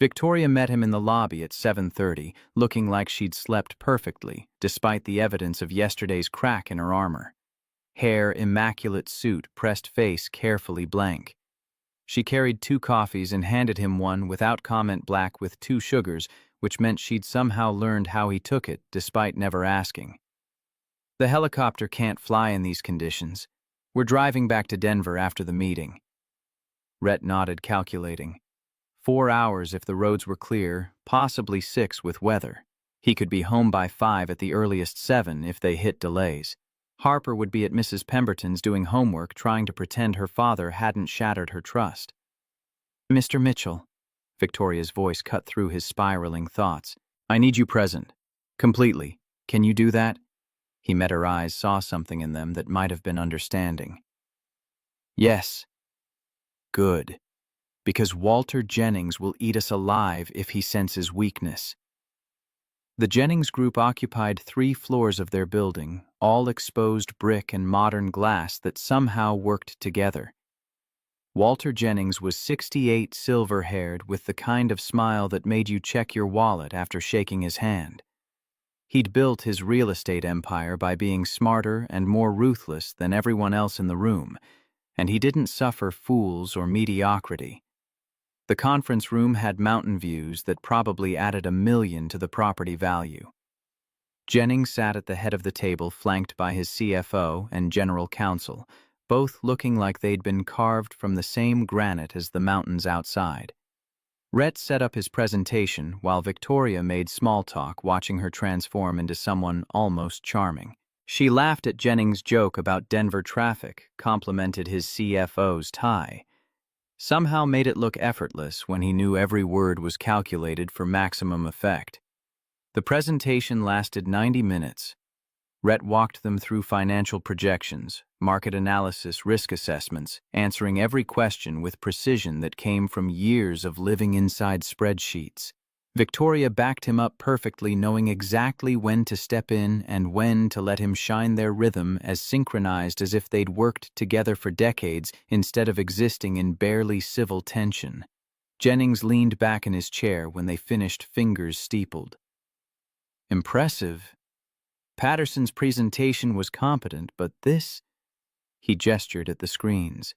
Speaker 1: Victoria met him in the lobby at 7:30, looking like she'd slept perfectly, despite the evidence of yesterday's crack in her armor. Hair, immaculate suit, pressed face carefully blank. She carried 2 coffees and handed him one without comment, black with 2 sugars, which meant she'd somehow learned how he took it, despite never asking. The helicopter can't fly in these conditions. We're driving back to Denver after the meeting. Rhett nodded, calculating. 4 hours if the roads were clear, possibly 6 with weather. He could be home by 5 at the earliest 7 if they hit delays. Harper would be at Mrs. Pemberton's doing homework, trying to pretend her father hadn't shattered her trust. Mr. Mitchell, Victoria's voice cut through his spiraling thoughts. I need you present. Completely. Can you do that? He met her eyes, saw something in them that might have been understanding. Yes. Good. Because Walter Jennings will eat us alive if he senses weakness. The Jennings Group occupied 3 floors of their building, all exposed brick and modern glass that somehow worked together. Walter Jennings was 68, silver-haired, with the kind of smile that made you check your wallet after shaking his hand. He'd built his real estate empire by being smarter and more ruthless than everyone else in the room, and he didn't suffer fools or mediocrity. The conference room had mountain views that probably added $1 million to the property value. Jennings sat at the head of the table, flanked by his CFO and general counsel, both looking like they'd been carved from the same granite as the mountains outside. Rhett set up his presentation while Victoria made small talk, watching her transform into someone almost charming. She laughed at Jennings' joke about Denver traffic, complimented his CFO's tie. Somehow made it look effortless when he knew every word was calculated for maximum effect. The presentation lasted 90 minutes. Rhett walked them through financial projections, market analysis, risk assessments, answering every question with precision that came from years of living inside spreadsheets. Victoria backed him up perfectly, knowing exactly when to step in and when to let him shine, their rhythm as synchronized as if they'd worked together for decades instead of existing in barely civil tension. Jennings leaned back in his chair when they finished, fingers steepled. Impressive. Patterson's presentation was competent, but this... He gestured at the screens.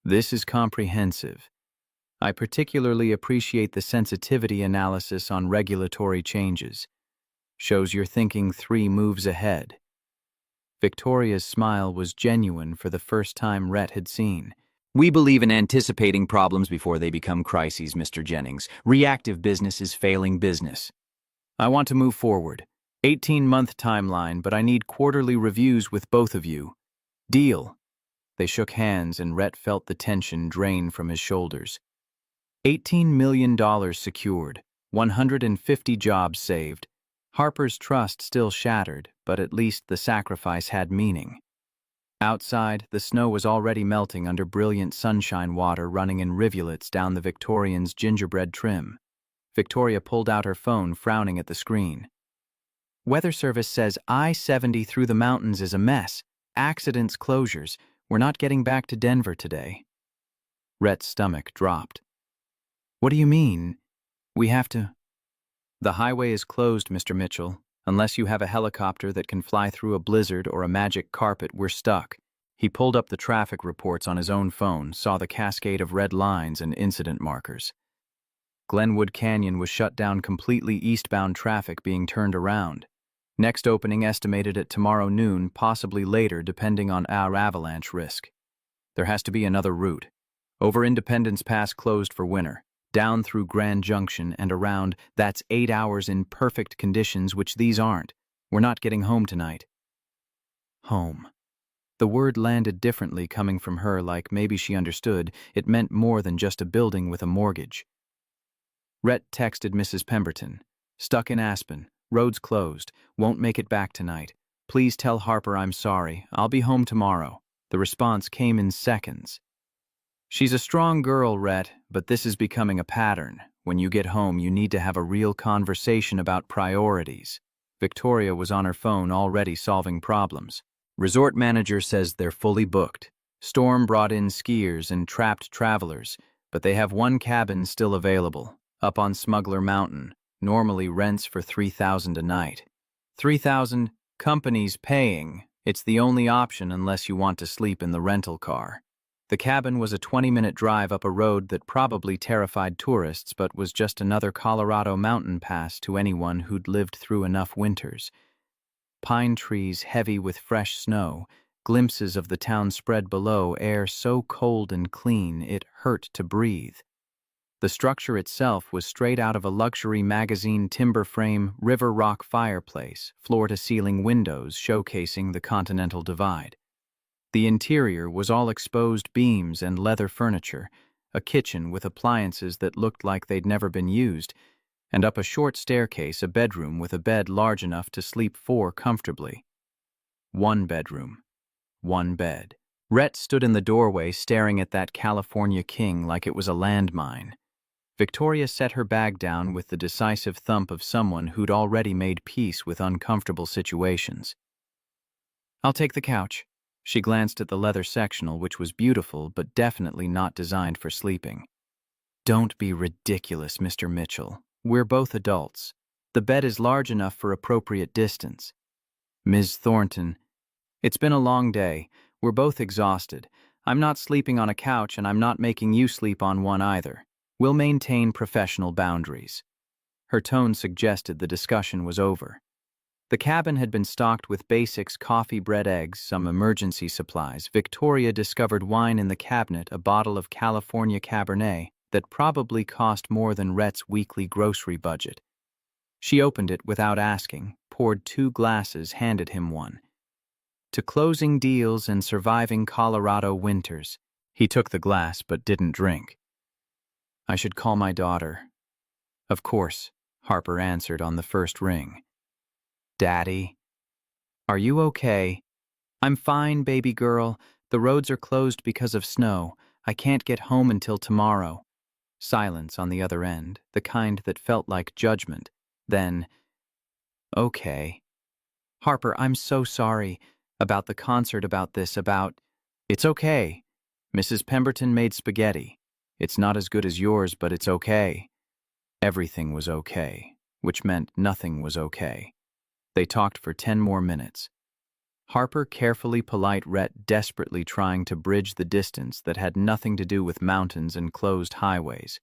Speaker 1: This is comprehensive. I particularly appreciate the sensitivity analysis on regulatory changes. Shows you're thinking 3 moves ahead. Victoria's smile was genuine for the first time Rhett had seen. We believe in anticipating problems before they become crises, Mr. Jennings. Reactive business is failing business. I want to move forward. 18-month timeline, but I need quarterly reviews with both of you. Deal. They shook hands and Rhett felt the tension drain from his shoulders. $18 million secured, 150 jobs saved. Harper's trust still shattered, but at least the sacrifice had meaning. Outside, the snow was already melting under brilliant sunshine, water running in rivulets down the Victorians' gingerbread trim. Victoria pulled out her phone, frowning at the screen. Weather Service says I-70 through the mountains is a mess. Accidents, closures. We're not getting back to Denver today. Rhett's stomach dropped. What do you mean? We have to... The highway is closed, Mr. Mitchell. Unless you have a helicopter that can fly through a blizzard or a magic carpet, we're stuck. He pulled up the traffic reports on his own phone, saw the cascade of red lines and incident markers. Glenwood Canyon was shut down completely, eastbound traffic being turned around. Next opening estimated at tomorrow noon, possibly later depending on our avalanche risk. There has to be another route. Over Independence Pass closed for winter. Down through Grand Junction and around, that's 8 hours in perfect conditions, which these aren't. We're not getting home tonight. Home. The word landed differently coming from her, like maybe she understood. It meant more than just a building with a mortgage. Rhett texted Mrs. Pemberton. Stuck in Aspen. Roads closed. Won't make it back tonight. Please tell Harper I'm sorry. I'll be home tomorrow. The response came in seconds. She's a strong girl, Rhett, but this is becoming a pattern. When you get home, you need to have a real conversation about priorities. Victoria was on her phone already solving problems. Resort manager says they're fully booked. Storm brought in skiers and trapped travelers, but they have one cabin still available, up on Smuggler Mountain. Normally rents for $3,000 a night. $3,000, company's paying. It's the only option unless you want to sleep in the rental car. The cabin was a 20-minute drive up a road that probably terrified tourists but was just another Colorado mountain pass to anyone who'd lived through enough winters. Pine trees heavy with fresh snow, glimpses of the town spread below, air so cold and clean it hurt to breathe. The structure itself was straight out of a luxury magazine timber frame, river rock fireplace, floor-to-ceiling windows showcasing the Continental Divide. The interior was all exposed beams and leather furniture, a kitchen with appliances that looked like they'd never been used, and up a short staircase a bedroom with a bed large enough to sleep four comfortably. One bedroom. One bed. Rhett stood in the doorway staring at that California king like it was a landmine. Victoria set her bag down with the decisive thump of someone who'd already made peace with uncomfortable situations. I'll take the couch. She glanced at the leather sectional, which was beautiful but definitely not designed for sleeping. Don't be ridiculous, Mr. Mitchell. We're both adults. The bed is large enough for appropriate distance. Ms. Thornton, it's been a long day. We're both exhausted. I'm not sleeping on a couch and I'm not making you sleep on one either. We'll maintain professional boundaries. Her tone suggested the discussion was over. The cabin had been stocked with basics: coffee, bread, eggs, some emergency supplies. Victoria discovered wine in the cabinet, a bottle of California Cabernet that probably cost more than Rhett's weekly grocery budget. She opened it without asking, poured 2 glasses, handed him one. To closing deals and surviving Colorado winters. He took the glass but didn't drink. I should call my daughter. Of course, Harper answered on the first ring. Daddy? Are you okay? I'm fine, baby girl. The roads are closed because of snow. I can't get home until tomorrow. Silence on the other end, the kind that felt like judgment. Then, okay. Harper, I'm so sorry. About the concert, about this, about... It's okay. Mrs. Pemberton made spaghetti. It's not as good as yours, but it's okay. Everything was okay, which meant nothing was okay. They talked for 10 more minutes. Harper, carefully polite, Rhett desperately trying to bridge the distance that had nothing to do with mountains and closed highways.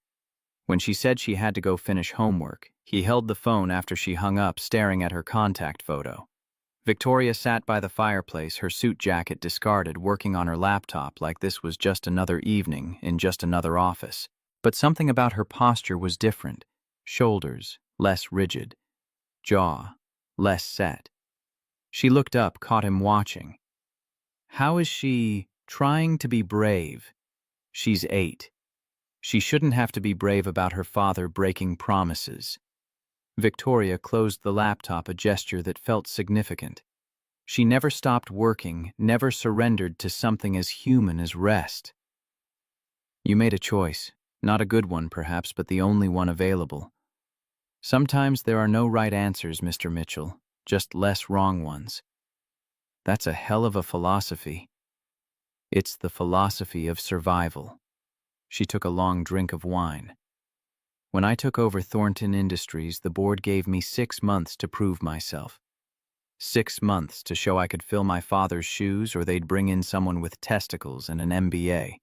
Speaker 1: When she said she had to go finish homework, he held the phone after she hung up, staring at her contact photo. Victoria sat by the fireplace, her suit jacket discarded, working on her laptop like this was just another evening in just another office. But something about her posture was different. Shoulders less rigid. Jaw less set. She looked up, caught him watching. How is she trying to be brave? She's 8. She shouldn't have to be brave about her father breaking promises. Victoria closed the laptop, a gesture that felt significant. She never stopped working, never surrendered to something as human as rest. You made a choice. Not a good one, perhaps, but the only one available. Sometimes there are no right answers, Mr. Mitchell, just less wrong ones. That's a hell of a philosophy. It's the philosophy of survival. She took a long drink of wine. When I took over Thornton Industries, the board gave me 6 months to prove myself. 6 months to show I could fill my father's shoes, or they'd bring in someone with testicles and an MBA.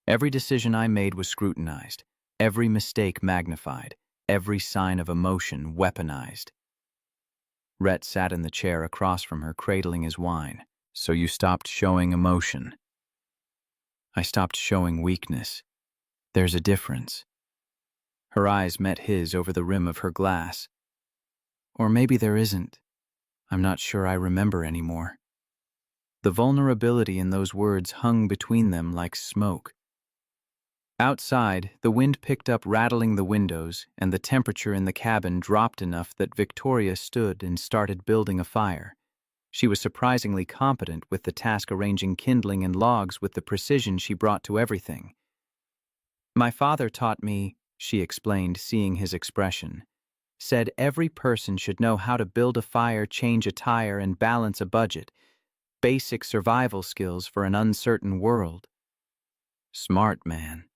Speaker 1: Every decision I made was scrutinized, every mistake magnified, every sign of emotion weaponized. Rhett sat in the chair across from her, cradling his wine. So you stopped showing emotion. I stopped showing weakness. There's a difference. Her eyes met his over the rim of her glass. Or maybe there isn't. I'm not sure I remember anymore. The vulnerability in those words hung between them like smoke. Outside, the wind picked up, rattling the windows, and the temperature in the cabin dropped enough that Victoria stood and started building a fire. She was surprisingly competent with the task, arranging kindling and logs with the precision she brought to everything. "My father taught me," she explained, seeing his expression. "Said every person should know how to build a fire, change a tire, and balance a budget. Basic survival skills for an uncertain world." Smart man.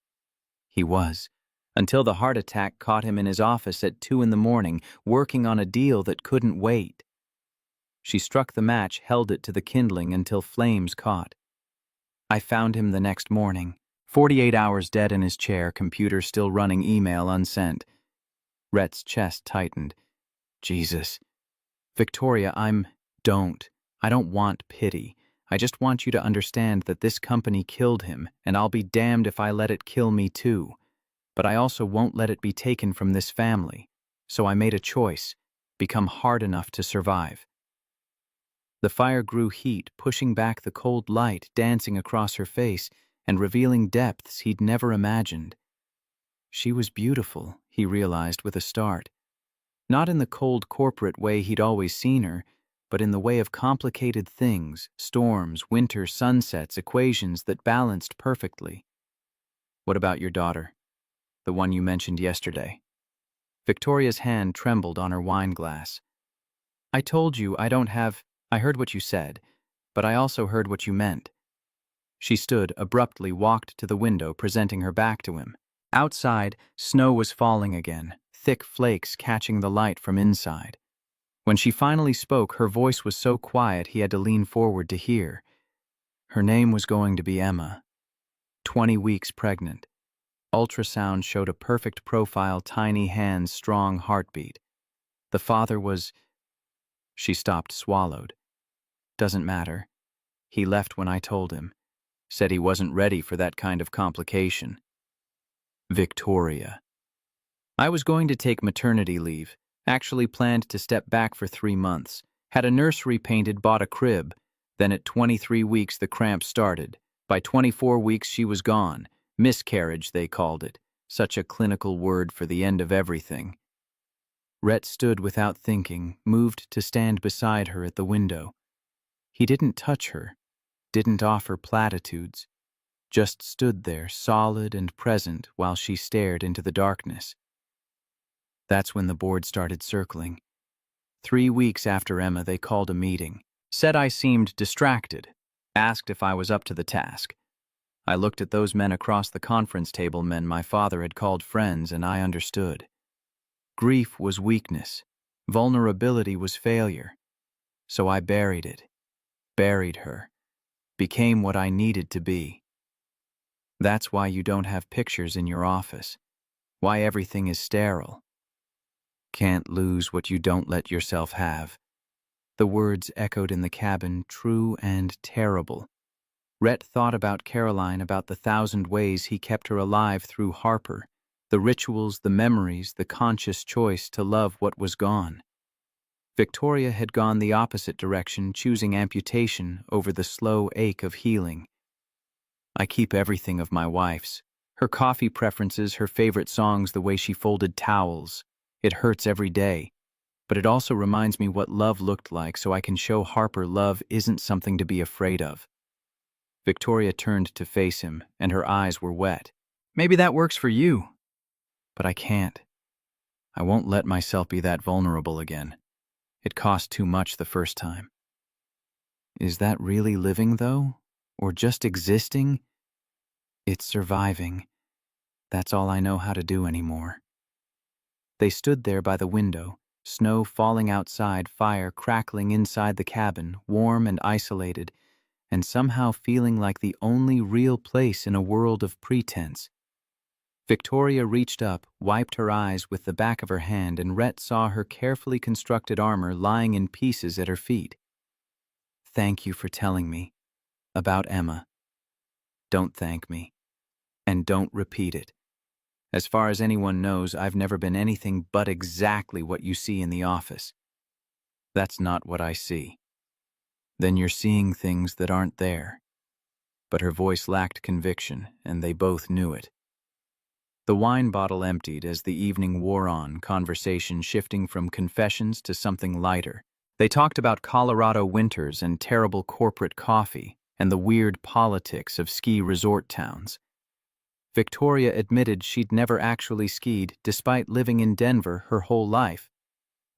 Speaker 1: He was, until the heart attack caught him in his office at 2 in the morning, working on a deal that couldn't wait. She struck the match, held it to the kindling until flames caught. I found him the next morning, 48 hours dead in his chair, computer still running, email unsent. Rhett's chest tightened. Jesus. "Victoria, I don't want pity. I just want you to understand that this company killed him, and I'll be damned if I let it kill me too. But I also won't let it be taken from this family. So I made a choice, become hard enough to survive." The fire grew heat, pushing back the cold light, dancing across her face, and revealing depths he'd never imagined. She was beautiful, he realized with a start. Not in the cold corporate way he'd always seen her, but in the way of complicated things, storms, winter, sunsets, equations that balanced perfectly. "What about your daughter? The one you mentioned yesterday?" Victoria's hand trembled on her wine glass. "I told you I heard what you said, but I also heard what you meant." She stood, abruptly walked to the window, presenting her back to him. Outside, snow was falling again, thick flakes catching the light from inside. When she finally spoke, her voice was so quiet he had to lean forward to hear. Her name was going to be Emma. 20 weeks pregnant. Ultrasound showed a perfect profile, tiny hands, strong heartbeat. The father was... She stopped, swallowed. "Doesn't matter. He left when I told him. Said he wasn't ready for that kind of complication." Victoria. "I was going to take maternity leave. Actually planned to step back for 3 months. Had a nursery painted, bought a crib. Then at 23 weeks the cramps started. By 24 weeks she was gone. Miscarriage, they called it. Such a clinical word for the end of everything." Rhett stood without thinking, moved to stand beside her at the window. He didn't touch her, didn't offer platitudes, just stood there, solid and present, while she stared into the darkness. That's when the board started circling. 3 weeks after Emma, they called a meeting. Said I seemed distracted. Asked if I was up to the task. I looked at those men across the conference table, men my father had called friends, and I understood. Grief was weakness. Vulnerability was failure. So I buried it. Buried her. Became what I needed to be. That's why you don't have pictures in your office. Why everything is sterile. Can't lose what you don't let yourself have. The words echoed in the cabin, true and terrible. Rhett thought about Caroline, about the 1,000 ways he kept her alive through Harper, the rituals, the memories, the conscious choice to love what was gone. Victoria had gone the opposite direction, choosing amputation over the slow ache of healing. I keep everything of my wife's. Her coffee preferences, her favorite songs, the way she folded towels. It hurts every day, but it also reminds me what love looked like, so I can show Harper love isn't something to be afraid of. Victoria turned to face him, and her eyes were wet. "Maybe that works for you. But I can't. I won't let myself be that vulnerable again. It cost too much the first time." "Is that really living, though? Or just existing?" "It's surviving. That's all I know how to do anymore." They stood there by the window, snow falling outside, fire crackling inside the cabin, warm and isolated, and somehow feeling like the only real place in a world of pretense. Victoria reached up, wiped her eyes with the back of her hand, and Rhett saw her carefully constructed armor lying in pieces at her feet. "Thank you for telling me about Emma. Don't thank me. And don't repeat it. As far as anyone knows, I've never been anything but exactly what you see in the office. That's not what I see." "Then you're seeing things that aren't there." But her voice lacked conviction, and they both knew it. The wine bottle emptied as the evening wore on, conversation shifting from confessions to something lighter. They talked about Colorado winters and terrible corporate coffee and the weird politics of ski resort towns. Victoria admitted she'd never actually skied despite living in Denver her whole life.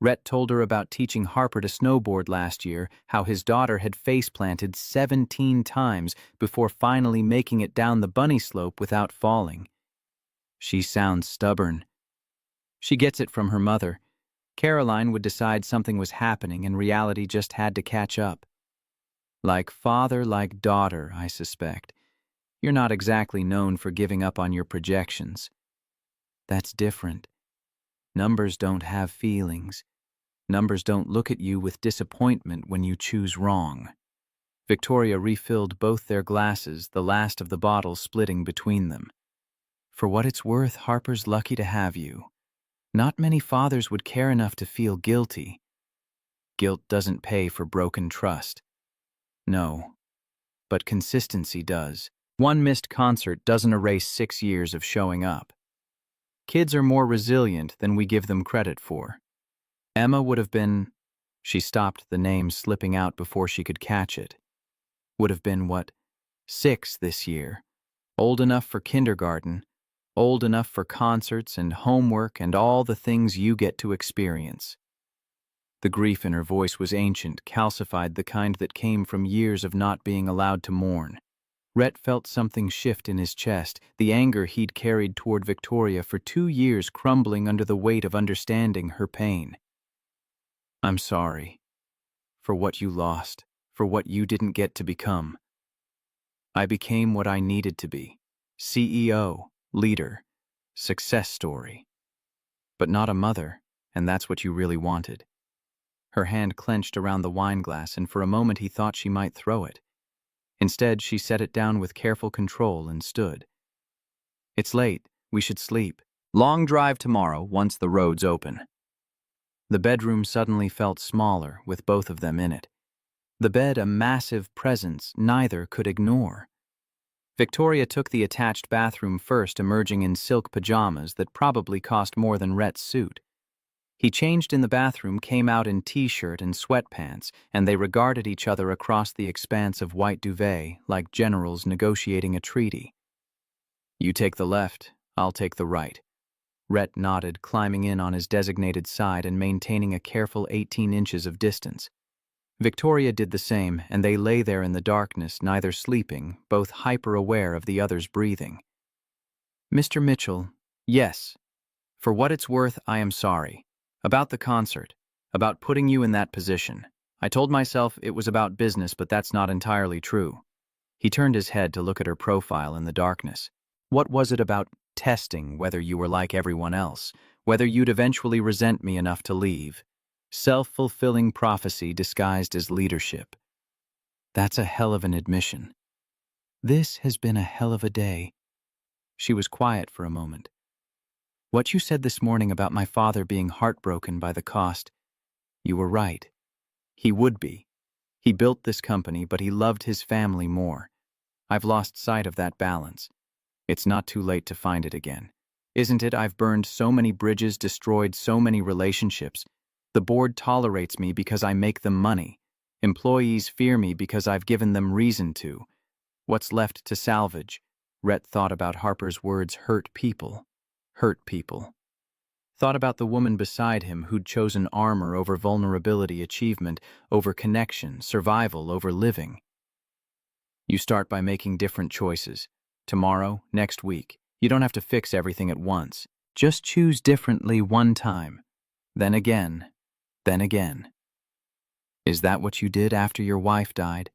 Speaker 1: Rhett told her about teaching Harper to snowboard last year, how his daughter had face-planted 17 times before finally making it down the bunny slope without falling. She sounds stubborn. She gets it from her mother. Caroline would decide something was happening and reality just had to catch up. Like father, like daughter, I suspect. You're not exactly known for giving up on your projections. That's different. Numbers don't have feelings. Numbers don't look at you with disappointment when you choose wrong. Victoria refilled both their glasses, the last of the bottle splitting between them. For what it's worth, Harper's lucky to have you. Not many fathers would care enough to feel guilty. Guilt doesn't pay for broken trust. No, but consistency does. One missed concert doesn't erase 6 years of showing up. Kids are more resilient than we give them credit for. Emma would have been... She stopped, the name slipping out before she could catch it. Would have been, 6 this year. Old enough for kindergarten, old enough for concerts and homework and all the things you get to experience. The grief in her voice was ancient, calcified, the kind that came from years of not being allowed to mourn. Rhett felt something shift in his chest, the anger he'd carried toward Victoria for 2 years crumbling under the weight of understanding her pain. I'm sorry. For what you lost, for what you didn't get to become. I became what I needed to be. CEO, leader, success story. But not a mother, and that's what you really wanted. Her hand clenched around the wine glass, and for a moment he thought she might throw it. Instead, she set it down with careful control and stood. It's late. We should sleep. Long drive tomorrow, once the road's open. The bedroom suddenly felt smaller, with both of them in it. The bed a massive presence neither could ignore. Victoria took the attached bathroom first, emerging in silk pajamas that probably cost more than Rhett's suit. He changed in the bathroom, came out in t-shirt and sweatpants, and they regarded each other across the expanse of white duvet like generals negotiating a treaty. You take the left, I'll take the right. Rhett nodded, climbing in on his designated side and maintaining a careful 18 inches of distance. Victoria did the same, and they lay there in the darkness, neither sleeping, both hyper-aware of the other's breathing. Mr. Mitchell, yes. For what it's worth, I am sorry. About the concert. About putting you in that position. I told myself it was about business, but that's not entirely true. He turned his head to look at her profile in the darkness. What was it about testing whether you were like everyone else, whether you'd eventually resent me enough to leave? Self-fulfilling prophecy disguised as leadership. That's a hell of an admission. This has been a hell of a day. She was quiet for a moment. What you said this morning about my father being heartbroken by the cost, you were right. He would be. He built this company, but he loved his family more. I've lost sight of that balance. It's not too late to find it again. Isn't it? I've burned so many bridges, destroyed so many relationships. The board tolerates me because I make them money. Employees fear me because I've given them reason to. What's left to salvage? Rhett thought about Harper's words, hurt people. Hurt people. Thought about the woman beside him who'd chosen armor over vulnerability, achievement over connection, survival over living. You start by making different choices. Tomorrow, next week. You don't have to fix everything at once. Just choose differently one time. Then again. Then again. Is that what you did after your wife died?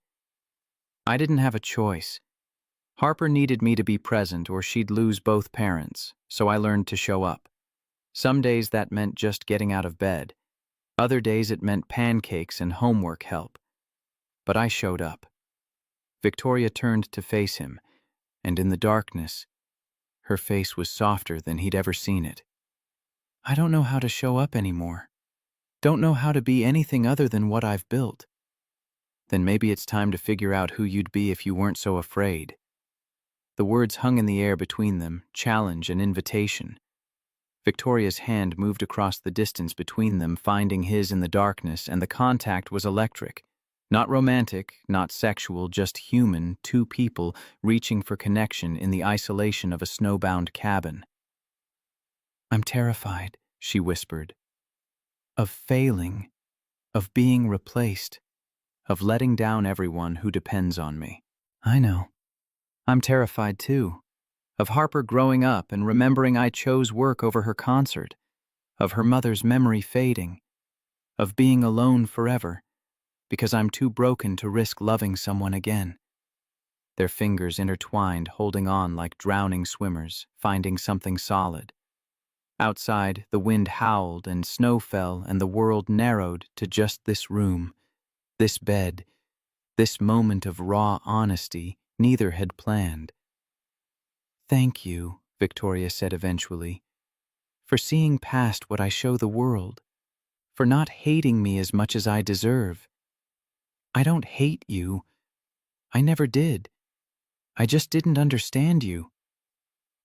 Speaker 1: I didn't have a choice. Harper needed me to be present or she'd lose both parents, so I learned to show up. Some days that meant just getting out of bed. Other days it meant pancakes and homework help. But I showed up. Victoria turned to face him, and in the darkness, her face was softer than he'd ever seen it. I don't know how to show up anymore. Don't know how to be anything other than what I've built. Then maybe it's time to figure out who you'd be if you weren't so afraid. The words hung in the air between them, challenge and invitation. Victoria's hand moved across the distance between them, finding his in the darkness, and the contact was electric. Not romantic, not sexual, just human, two people reaching for connection in the isolation of a snowbound cabin. "I'm terrified," she whispered. "Of failing, of being replaced, of letting down everyone who depends on me." "I know. I'm terrified too. Of Harper growing up and remembering I chose work over her concert. Of her mother's memory fading. Of being alone forever, because I'm too broken to risk loving someone again." Their fingers intertwined, holding on like drowning swimmers, finding something solid. Outside, the wind howled and snow fell, and the world narrowed to just this room, this bed, this moment of raw honesty neither had planned. "Thank you," Victoria said eventually, "for seeing past what I show the world, for not hating me as much as I deserve. I don't hate you. I never did. I just didn't understand you.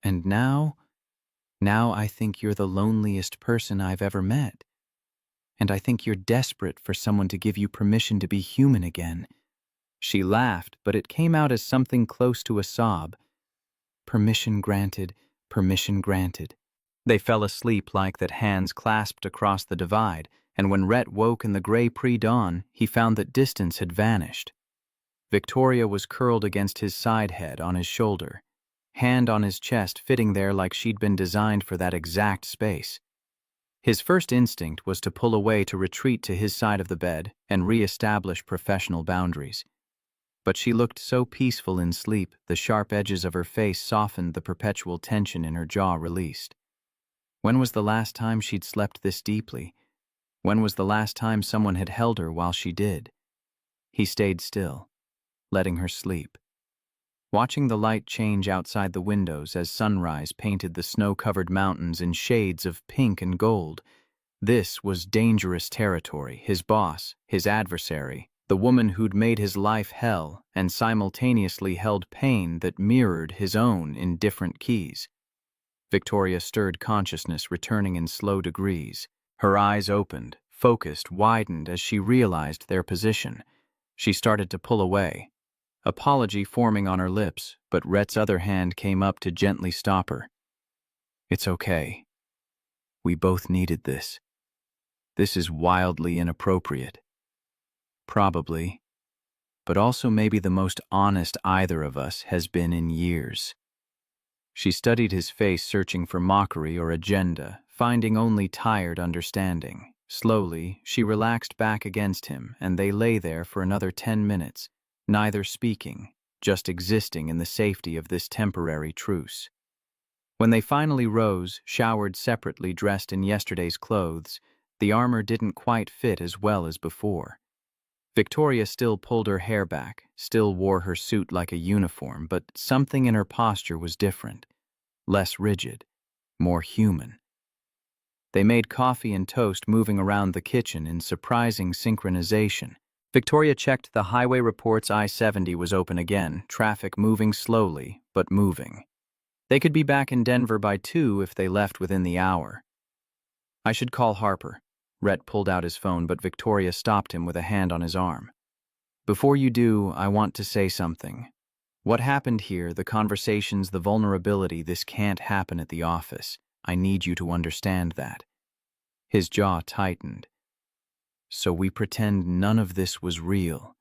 Speaker 1: And now I think you're the loneliest person I've ever met. And I think you're desperate for someone to give you permission to be human again." She laughed, but it came out as something close to a sob. Permission granted, permission granted. They fell asleep like that, hands clasped across the divide, and when Rhett woke in the gray pre-dawn, he found that distance had vanished. Victoria was curled against his side head on his shoulder, hand on his chest, fitting there like she'd been designed for that exact space. His first instinct was to pull away, to retreat to his side of the bed and re-establish professional boundaries. But she looked so peaceful in sleep, the sharp edges of her face softened, the perpetual tension in her jaw released. When was the last time she'd slept this deeply? When was the last time someone had held her while she did? He stayed still, letting her sleep. Watching the light change outside the windows as sunrise painted the snow-covered mountains in shades of pink and gold. This was dangerous territory. His boss, his adversary, the woman who'd made his life hell and simultaneously held pain that mirrored his own in different keys. Victoria stirred consciousness, returning in slow degrees. Her eyes opened, focused, widened as she realized their position. She started to pull away, apology forming on her lips, but Rhett's other hand came up to gently stop her. "It's okay. We both needed this. This is wildly inappropriate. Probably, but also maybe the most honest either of us has been in years." She studied his face, searching for mockery or agenda, finding only tired understanding. Slowly, she relaxed back against him, and they lay there for another 10 minutes, neither speaking, just existing in the safety of this temporary truce. When they finally rose, showered separately, dressed in yesterday's clothes, the armor didn't quite fit as well as before. Victoria still pulled her hair back, still wore her suit like a uniform, but something in her posture was different, less rigid, more human. They made coffee and toast, moving around the kitchen in surprising synchronization. Victoria checked the highway reports. I-70 was open again, traffic moving slowly, but moving. They could be back in Denver by 2 if they left within the hour. "I should call Harper." Rhett pulled out his phone, but Victoria stopped him with a hand on his arm. "Before you do, I want to say something. What happened here, the conversations, the vulnerability, this can't happen at the office. I need you to understand that." His jaw tightened. "So we pretend none of this was real.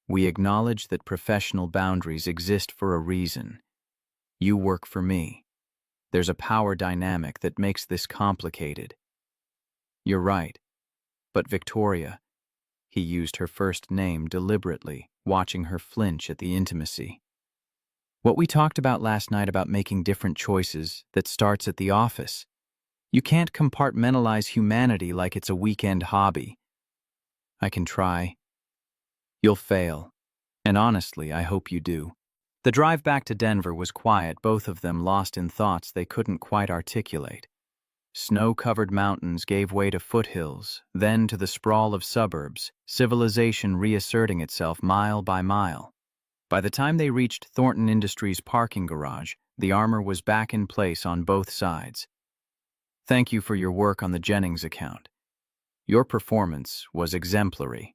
Speaker 1: We acknowledge that professional boundaries exist for a reason. You work for me. There's a power dynamic that makes this complicated. You're right. But Victoria," he used her first name deliberately, watching her flinch at the intimacy. "What we talked about last night about making different choices, that starts at the office. You can't compartmentalize humanity like it's a weekend hobby." "I can try." "You'll fail. And honestly, I hope you do." The drive back to Denver was quiet, both of them lost in thoughts they couldn't quite articulate. Snow-covered mountains gave way to foothills, then to the sprawl of suburbs, civilization reasserting itself mile by mile. By the time they reached Thornton Industries' parking garage, the armor was back in place on both sides. Thank you for your work on the Jennings account. Your performance was exemplary.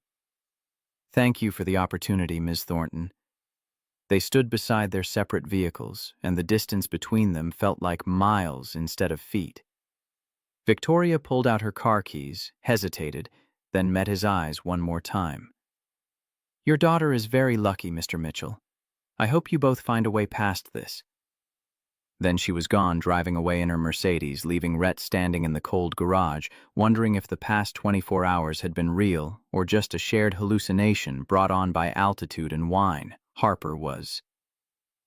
Speaker 1: Thank you for the opportunity, Ms. Thornton. They stood beside their separate vehicles, and the distance between them felt like miles instead of feet. Victoria pulled out her car keys, hesitated, then met his eyes one more time. Your daughter is very lucky, Mr. Mitchell. I hope you both find a way past this. Then she was gone, driving away in her Mercedes, leaving Rhett standing in the cold garage, wondering if the past 24 hours had been real or just a shared hallucination brought on by altitude and wine. Harper was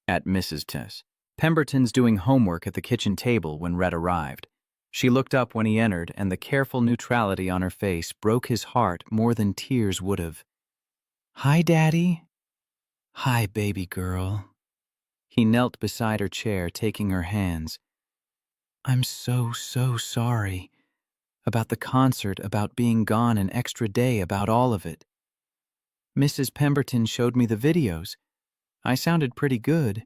Speaker 1: at Mrs. Pemberton's doing homework at the kitchen table when Rhett arrived. She looked up when he entered, and the careful neutrality on her face broke his heart more than tears would have. Hi, Daddy. Hi, baby girl. He knelt beside her chair, taking her hands. I'm so sorry. About the concert, about being gone an extra day, about all of it. Mrs. Pemberton showed me the videos. I sounded pretty good.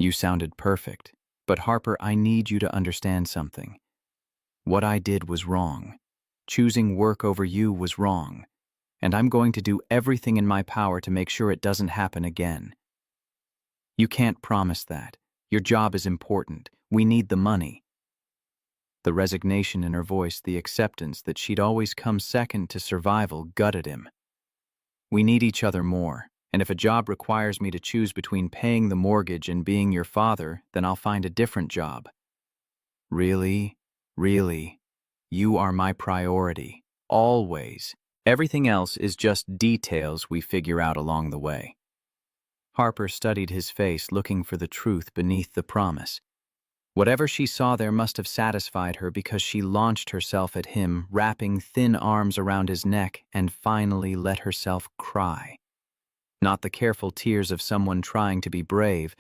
Speaker 1: You sounded perfect. But Harper, I need you to understand something. What I did was wrong. Choosing work over you was wrong. And I'm going to do everything in my power to make sure it doesn't happen again. You can't promise that. Your job is important. We need the money. The resignation in her voice, the acceptance that she'd always come second to survival, gutted him. We need each other more, and if a job requires me to choose between paying the mortgage and being your father, then I'll find a different job. Really? You are my priority. Always. Everything else is just details we figure out along the way. Harper studied his face, looking for the truth beneath the promise. Whatever she saw there must have satisfied her, because she launched herself at him, wrapping thin arms around his neck, and finally let herself cry. Not the careful tears of someone trying to be brave,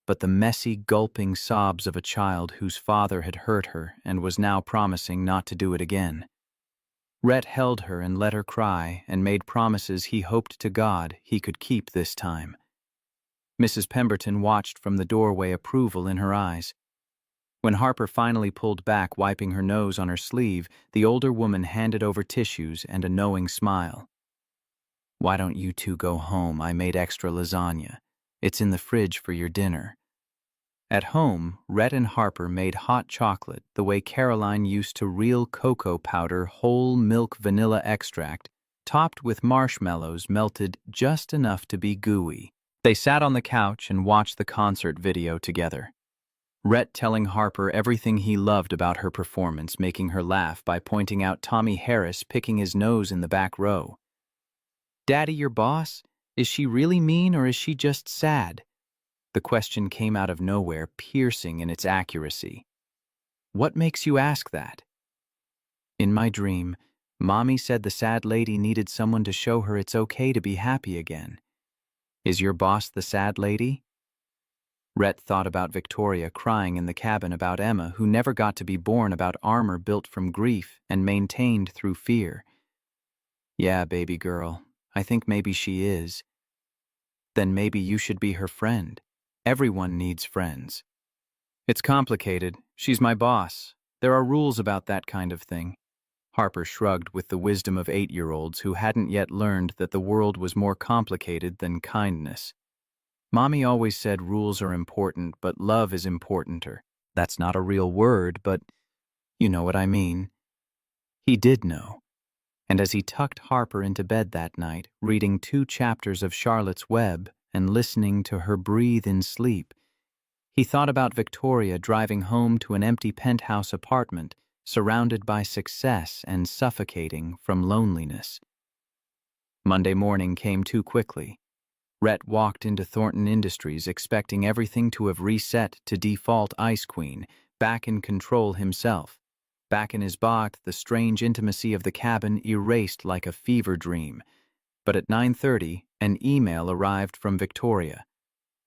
Speaker 1: but the messy, gulping sobs of a child whose father had hurt her and was now promising not to do it again. Rhett held her and let her cry and made promises he hoped to God he could keep this time. Mrs. Pemberton watched from the doorway, approval in her eyes. When Harper finally pulled back, wiping her nose on her sleeve, the older woman handed over tissues and a knowing smile. Why don't you two go home? I made extra lasagna. It's in the fridge for your dinner. At home, Rhett and Harper made hot chocolate the way Caroline used to, real cocoa powder, whole milk vanilla extract, topped with marshmallows melted just enough to be gooey. They sat on the couch and watched the concert video together. Rhett telling Harper everything he loved about her performance, making her laugh by pointing out Tommy Harris picking his nose in the back row. Daddy, your boss? Is she really mean, or is she just sad? The question came out of nowhere, piercing in its accuracy. What makes you ask that? In my dream, Mommy said the sad lady needed someone to show her it's okay to be happy again. Is your boss the sad lady? Rhett thought about Victoria crying in the cabin about Emma, who never got to be born, about armor built from grief and maintained through fear. Yeah, baby girl, I think maybe she is. Then maybe you should be her friend. Everyone needs friends. It's complicated. She's my boss. There are rules about that kind of thing. Harper shrugged with the wisdom of 8-year-olds who hadn't yet learned that the world was more complicated than kindness. Mommy always said rules are important, but love is importanter. That's not a real word, but you know what I mean. He did know. And as he tucked Harper into bed that night, reading 2 chapters of Charlotte's Web and listening to her breathe in sleep, he thought about Victoria driving home to an empty penthouse apartment, surrounded by success and suffocating from loneliness. Monday morning came too quickly. Rhett walked into Thornton Industries expecting everything to have reset to default Ice Queen, back in control himself. Back in his box, the strange intimacy of the cabin erased like a fever dream. But at 9:30, an email arrived from Victoria.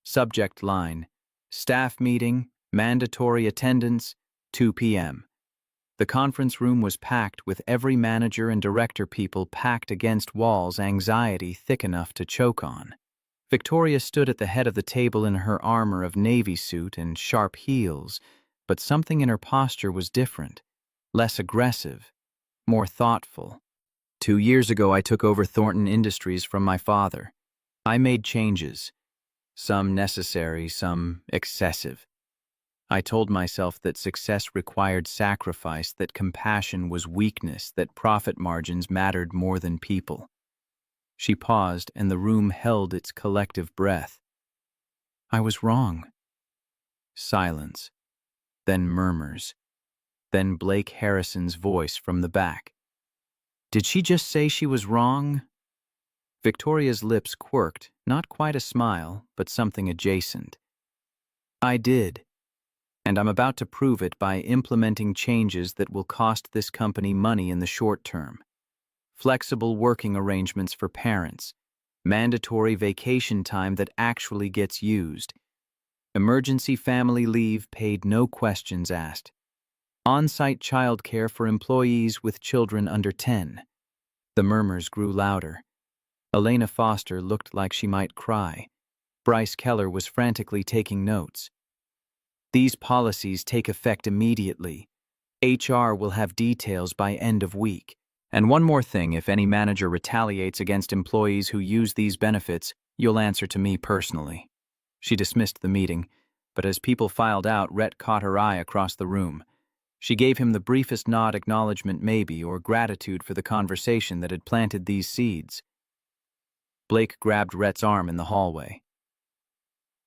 Speaker 1: Subject line: Staff meeting, mandatory attendance, 2 p.m. The conference room was packed with every manager and director, people packed against walls, anxiety thick enough to choke on. Victoria stood at the head of the table in her armor of navy suit and sharp heels, but something in her posture was different, less aggressive, more thoughtful. 2 years ago, I took over Thornton Industries from my father. I made changes, some necessary, some excessive. I told myself that success required sacrifice, that compassion was weakness, that profit margins mattered more than people. She paused, and the room held its collective breath. I was wrong. Silence, then murmurs, then Blake Harrison's voice from the back. Did she just say she was wrong? Victoria's lips quirked, not quite a smile, but something adjacent. I did, and I'm about to prove it by implementing changes that will cost this company money in the short term. Flexible working arrangements for parents, mandatory vacation time that actually gets used, emergency family leave paid no questions asked, on-site childcare for employees with children under 10. The murmurs grew louder. Elena Foster looked like she might cry. Bryce Keller was frantically taking notes. These policies take effect immediately. HR will have details by end of week. And one more thing, if any manager retaliates against employees who use these benefits, you'll answer to me personally. She dismissed the meeting, but as people filed out, Rhett caught her eye across the room. She gave him the briefest nod, acknowledgement maybe, or gratitude for the conversation that had planted these seeds. Blake grabbed Rhett's arm in the hallway.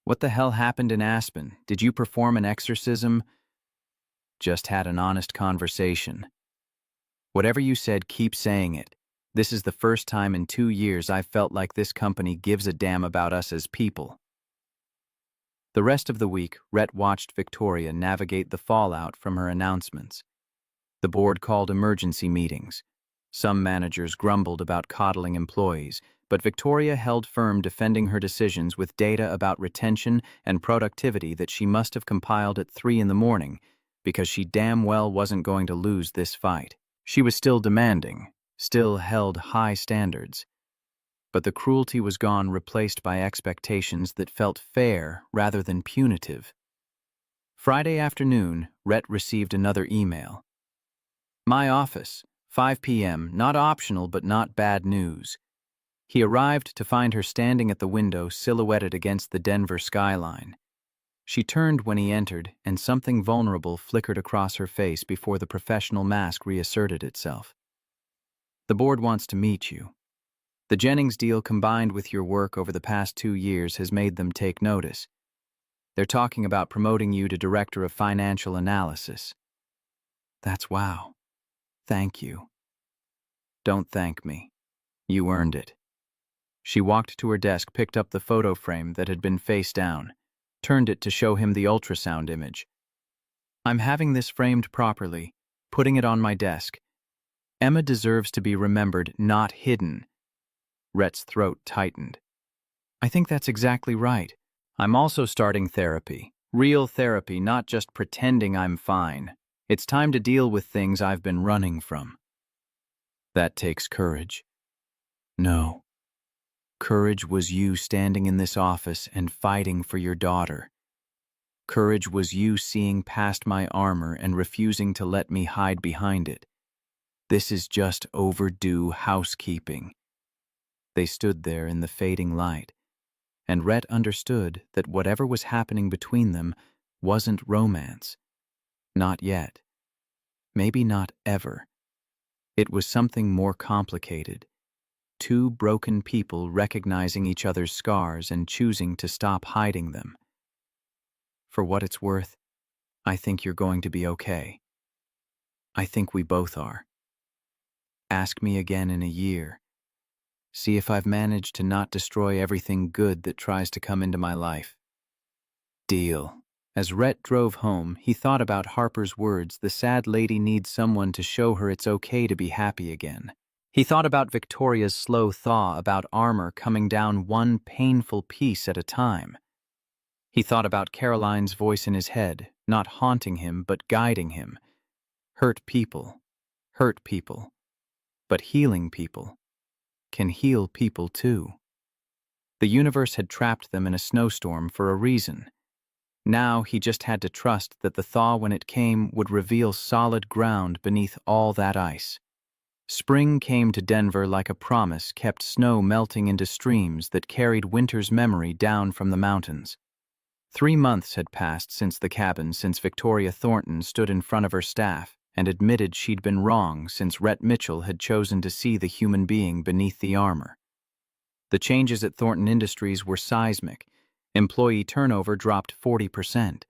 Speaker 1: What the hell happened in Aspen? Did you perform an exorcism? Just had an honest conversation. Whatever you said, keep saying it. This is the first time in 2 years I've felt like this company gives a damn about us as people. The rest of the week, Rhett watched Victoria navigate the fallout from her announcements. The board called emergency meetings. Some managers grumbled about coddling employees, but Victoria held firm, defending her decisions with data about retention and productivity that she must have compiled at 3 in the morning, because she damn well wasn't going to lose this fight. She was still demanding, still held high standards. But the cruelty was gone, replaced by expectations that felt fair rather than punitive. Friday afternoon, Rhett received another email. My office, 5 p.m., not optional but not bad news. He arrived to find her standing at the window, silhouetted against the Denver skyline. She turned when he entered, and something vulnerable flickered across her face before the professional mask reasserted itself. The board wants to meet you. The Jennings deal combined with your work over the past 2 years has made them take notice. They're talking about promoting you to Director of Financial Analysis. That's wow. Thank you. Don't thank me. You earned it. She walked to her desk, picked up the photo frame that had been face down, turned it to show him the ultrasound image. I'm having this framed properly, putting it on my desk. Emma deserves to be remembered, not hidden. Rhett's throat tightened. I think that's exactly right. I'm also starting therapy. Real therapy, not just pretending I'm fine. It's time to deal with things I've been running from. That takes courage. No. Courage was you standing in this office and fighting for your daughter. Courage was you seeing past my armor and refusing to let me hide behind it. This is just overdue housekeeping. They stood there in the fading light, and Rhett understood that whatever was happening between them wasn't romance. Not yet. Maybe not ever. It was something more complicated. Two broken people recognizing each other's scars and choosing to stop hiding them. For what it's worth, I think you're going to be okay. I think we both are. Ask me again in a year. See if I've managed to not destroy everything good that tries to come into my life. Deal. As Rhett drove home, he thought about Harper's words, the sad lady needs someone to show her it's okay to be happy again. He thought about Victoria's slow thaw, about armor coming down one painful piece at a time. He thought about Caroline's voice in his head, not haunting him but guiding him. Hurt people, but healing people can heal people too. The universe had trapped them in a snowstorm for a reason. Now he just had to trust that the thaw, when it came, would reveal solid ground beneath all that ice. Spring came to Denver like a promise, kept snow melting into streams that carried winter's memory down from the mountains. 3 months had passed since Victoria Thornton stood in front of her staff and admitted she'd been wrong, since Rhett Mitchell had chosen to see the human being beneath the armor. The changes at Thornton Industries were seismic. Employee turnover dropped 40%.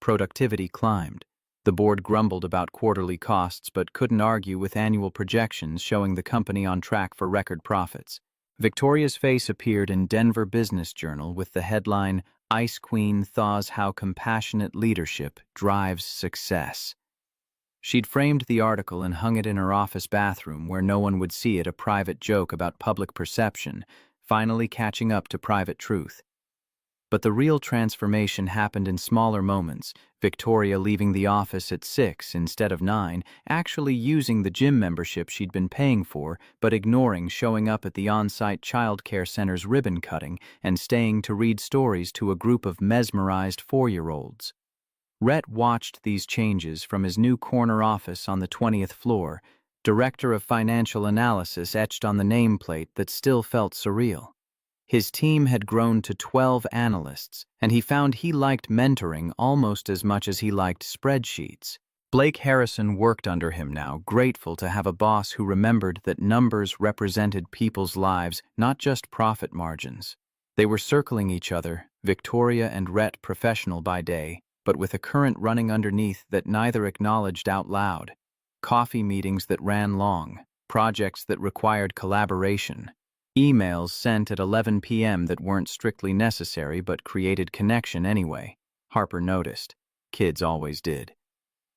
Speaker 1: Productivity climbed. The board grumbled about quarterly costs but couldn't argue with annual projections showing the company on track for record profits. Victoria's face appeared in Denver Business Journal with the headline, "Ice Queen Thaws How Compassionate Leadership Drives Success." She'd framed the article and hung it in her office bathroom where no one would see it, a private joke about public perception, finally catching up to private truth. But the real transformation happened in smaller moments. Victoria leaving the office at 6 instead of 9, actually using the gym membership she'd been paying for, but ignoring showing up at the on-site child care center's ribbon cutting and staying to read stories to a group of mesmerized 4-year-olds. Rhett watched these changes from his new corner office on the 20th floor, Director of Financial Analysis etched on the nameplate that still felt surreal. His team had grown to 12 analysts, and he found he liked mentoring almost as much as he liked spreadsheets. Blake Harrison worked under him now, grateful to have a boss who remembered that numbers represented people's lives, not just profit margins. They were circling each other, Victoria and Rhett professional by day, but with a current running underneath that neither acknowledged out loud. Coffee meetings that ran long, projects that required collaboration, emails sent at 11 p.m. that weren't strictly necessary but created connection anyway. Harper noticed. Kids always did.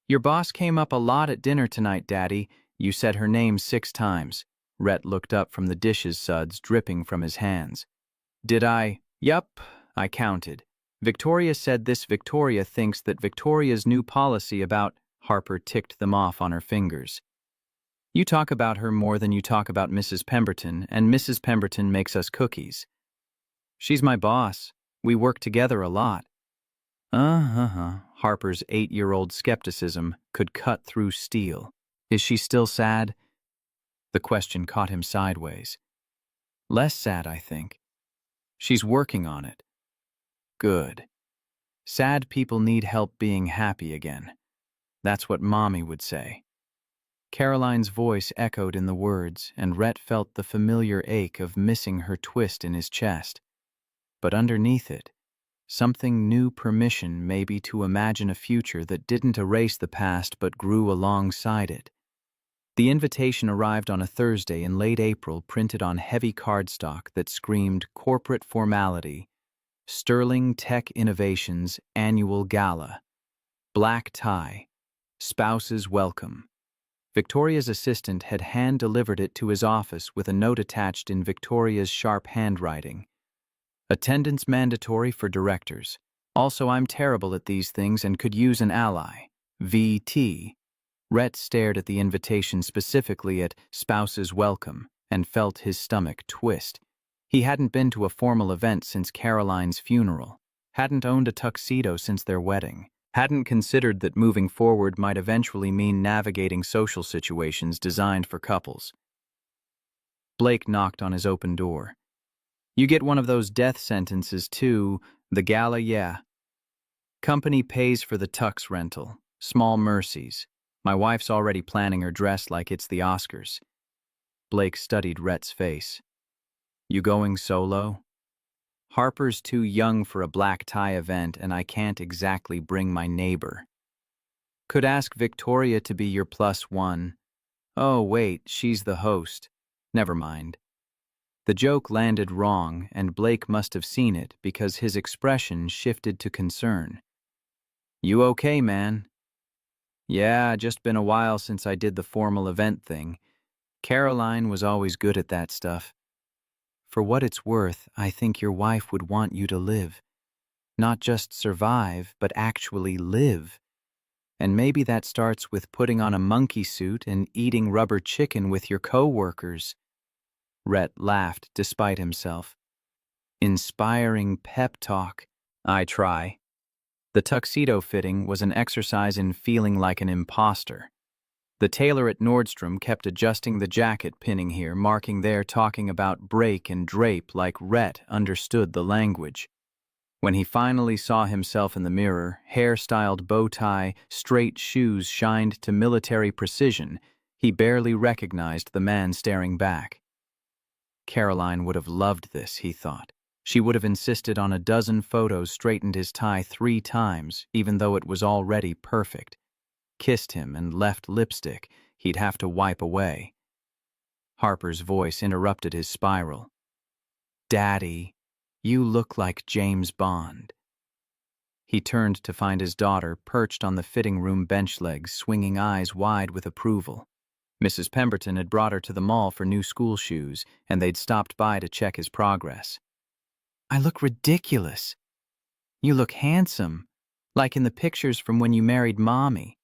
Speaker 1: "Your boss came up a lot at dinner tonight, Daddy. You said her name 6 times. Rhett looked up from the dishes suds dripping from his hands. "Did I?" "Yup," I counted. "Victoria said this. Victoria thinks that Victoria's new policy about—" Harper ticked them off on her fingers. "You talk about her more than you talk about Mrs. Pemberton, and Mrs. Pemberton makes us cookies. She's my boss. We work together a lot." Harper's 8-year-old skepticism could cut through steel. "Is she still sad?" The question caught him sideways. "Less sad, I think. She's working on it." "Good. Sad people need help being happy again. That's what Mommy would say." Caroline's voice echoed in the words, and Rhett felt the familiar ache of missing her twist in his chest. But underneath it, something new, permission maybe to imagine a future that didn't erase the past but grew alongside it. The invitation arrived on a Thursday in late April, printed on heavy cardstock that screamed corporate formality. Sterling Tech Innovations Annual Gala. Black tie. Spouses welcome. Victoria's assistant had hand-delivered it to his office with a note attached in Victoria's sharp handwriting. "Attendance mandatory for directors. Also, I'm terrible at these things and could use an ally. VT." Rhett stared at the invitation, specifically at "Spouses welcome," and felt his stomach twist. He hadn't been to a formal event since Caroline's funeral, hadn't owned a tuxedo since their wedding, hadn't considered that moving forward might eventually mean navigating social situations designed for couples. Blake knocked on his open door. "You get one of those death sentences too. The gala, yeah. Company pays for the tux rental. Small mercies. My wife's already planning her dress like it's the Oscars." Blake studied Rhett's face. "You going solo?" "Harper's too young for a black tie event, and I can't exactly bring my neighbor." "Could ask Victoria to be your +1. Oh, wait, she's the host. Never mind." The joke landed wrong, and Blake must have seen it because his expression shifted to concern. "You okay, man?" "Yeah, just been a while since I did the formal event thing. Caroline was always good at that stuff." "For what it's worth, I think your wife would want you to live. Not just survive, but actually live. And maybe that starts with putting on a monkey suit and eating rubber chicken with your co-workers." Rhett laughed despite himself. Inspiring pep talk. I try. The tuxedo fitting was an exercise in feeling like an imposter. The tailor at Nordstrom kept adjusting the jacket pinning here, marking there, talking about break and drape like Rhett understood the language. When he finally saw himself in the mirror, hair-styled bow tie, straight shoes shined to military precision, he barely recognized the man staring back. Caroline would have loved this, he thought. She would have insisted on a dozen photos, straightened his tie 3 times, even though it was already perfect. Kissed him and left lipstick he'd have to wipe away. Harper's voice interrupted his spiral. "Daddy, you look like James Bond." He turned to find his daughter perched on the fitting room bench legs, swinging eyes wide with approval. Mrs. Pemberton had brought her to the mall for new school shoes, and they'd stopped by to check his progress. "I look ridiculous." "You look handsome, like in the pictures from when you married Mommy."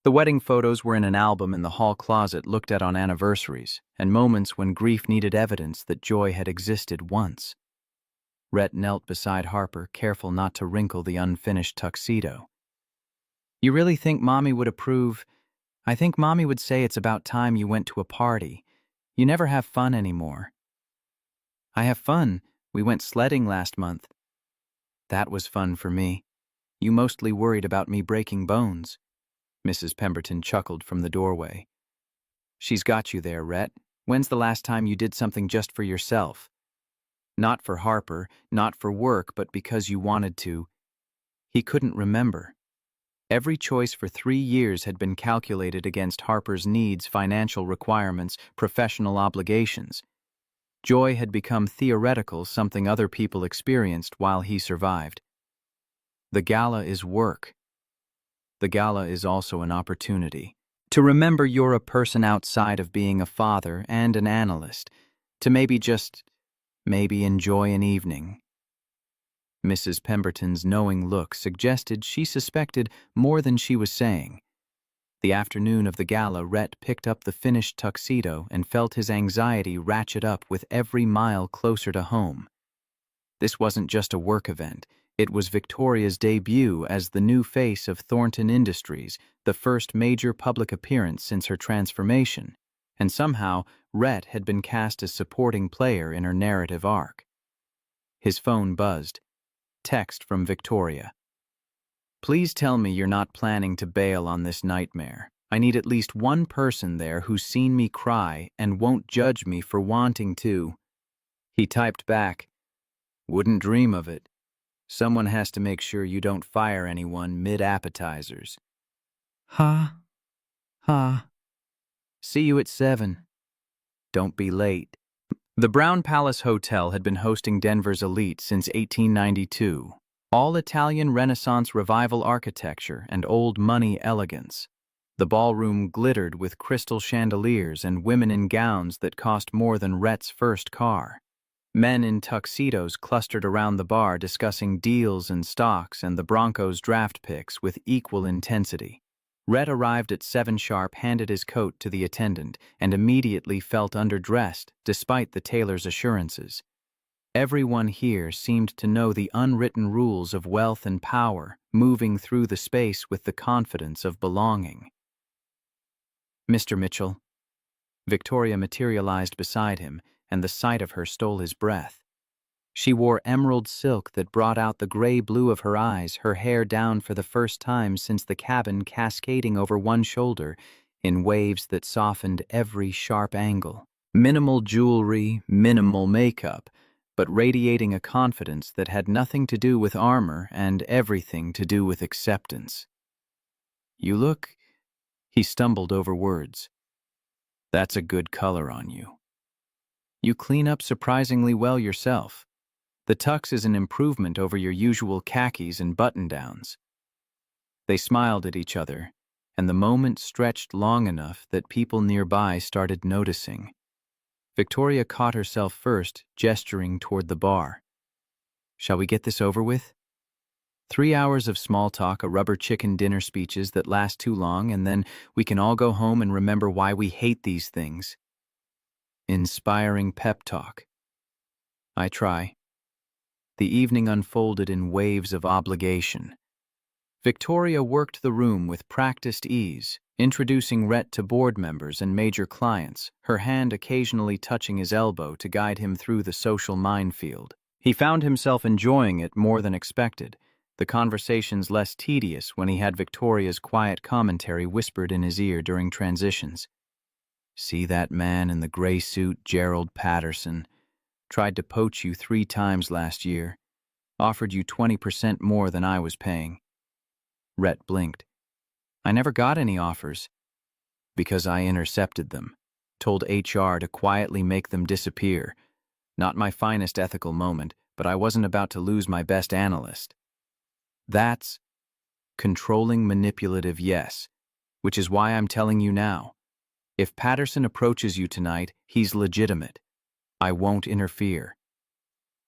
Speaker 1: The wedding photos were in an album in the hall closet looked at on anniversaries, and moments when grief needed evidence that joy had existed once. Rhett knelt beside Harper, careful not to wrinkle the unfinished tuxedo. "You really think Mommy would approve? I think Mommy would say it's about time you went to a party. You never have fun anymore." "I have fun. We went sledding last month." "That was fun for me. You mostly worried about me breaking bones." Mrs. Pemberton chuckled from the doorway. "She's got you there, Rhett. When's the last time you did something just for yourself? Not for Harper, not for work, but because you wanted to." He couldn't remember. Every choice for 3 years had been calculated against Harper's needs, financial requirements, professional obligations. Joy had become theoretical, something other people experienced while he survived. The gala is work. The gala is also an opportunity to remember you're a person outside of being a father and an analyst, to maybe enjoy an evening. Mrs. Pemberton's knowing look suggested she suspected more than she was saying. The afternoon of the gala, Rhett picked up the finished tuxedo and felt his anxiety ratchet up with every mile closer to home. This wasn't just a work event. It was Victoria's debut as the new face of Thornton Industries, the first major public appearance since her transformation, and somehow Rhett had been cast as supporting player in her narrative arc. His phone buzzed. Text from Victoria. "Please tell me you're not planning to bail on this nightmare. I need at least one person there who's seen me cry and won't judge me for wanting to." He typed back, "Wouldn't dream of it. Someone has to make sure you don't fire anyone mid-appetizers." "Ha. See you at 7. Don't be late." The Brown Palace Hotel had been hosting Denver's elite since 1892. All Italian Renaissance Revival architecture and old money elegance. The ballroom glittered with crystal chandeliers and women in gowns that cost more than Rhett's first car. Men in tuxedos clustered around the bar discussing deals and stocks and the Broncos draft picks with equal intensity. Rhett arrived at 7 sharp, handed his coat to the attendant, and immediately felt underdressed despite the tailor's assurances. Everyone here seemed to know the unwritten rules of wealth and power, moving through the space with the confidence of belonging. "Mr. Mitchell." Victoria materialized beside him, and the sight of her stole his breath. She wore emerald silk that brought out the gray blue of her eyes, her hair down for the first time since the cabin, cascading over one shoulder in waves that softened every sharp angle. Minimal jewelry, minimal makeup, but radiating a confidence that had nothing to do with armor and everything to do with acceptance. "You look..." He stumbled over words. "That's a good color on you. You clean up surprisingly well yourself. The tux is an improvement over your usual khakis and button-downs." They smiled at each other, and the moment stretched long enough that people nearby started noticing. Victoria caught herself first, gesturing toward the bar. "Shall we get this over with? 3 hours of small talk, a rubber chicken dinner speeches that last too long, and then we can all go home and remember why we hate these things." Inspiring pep talk. I try. The evening unfolded in waves of obligation. Victoria worked the room with practiced ease, introducing Rhett to board members and major clients, her hand occasionally touching his elbow to guide him through the social minefield. He found himself enjoying it more than expected, the conversations less tedious when he had Victoria's quiet commentary whispered in his ear during transitions. "See that man in the gray suit, Gerald Patterson? Tried to poach you 3 times last year. Offered you 20% more than I was paying." Rhett blinked. "I never got any offers." "Because I intercepted them. Told HR to quietly make them disappear. Not my finest ethical moment, but I wasn't about to lose my best analyst." "That's controlling, manipulative, yes. Which is why I'm telling you now. If Patterson approaches you tonight, he's legitimate. I won't interfere."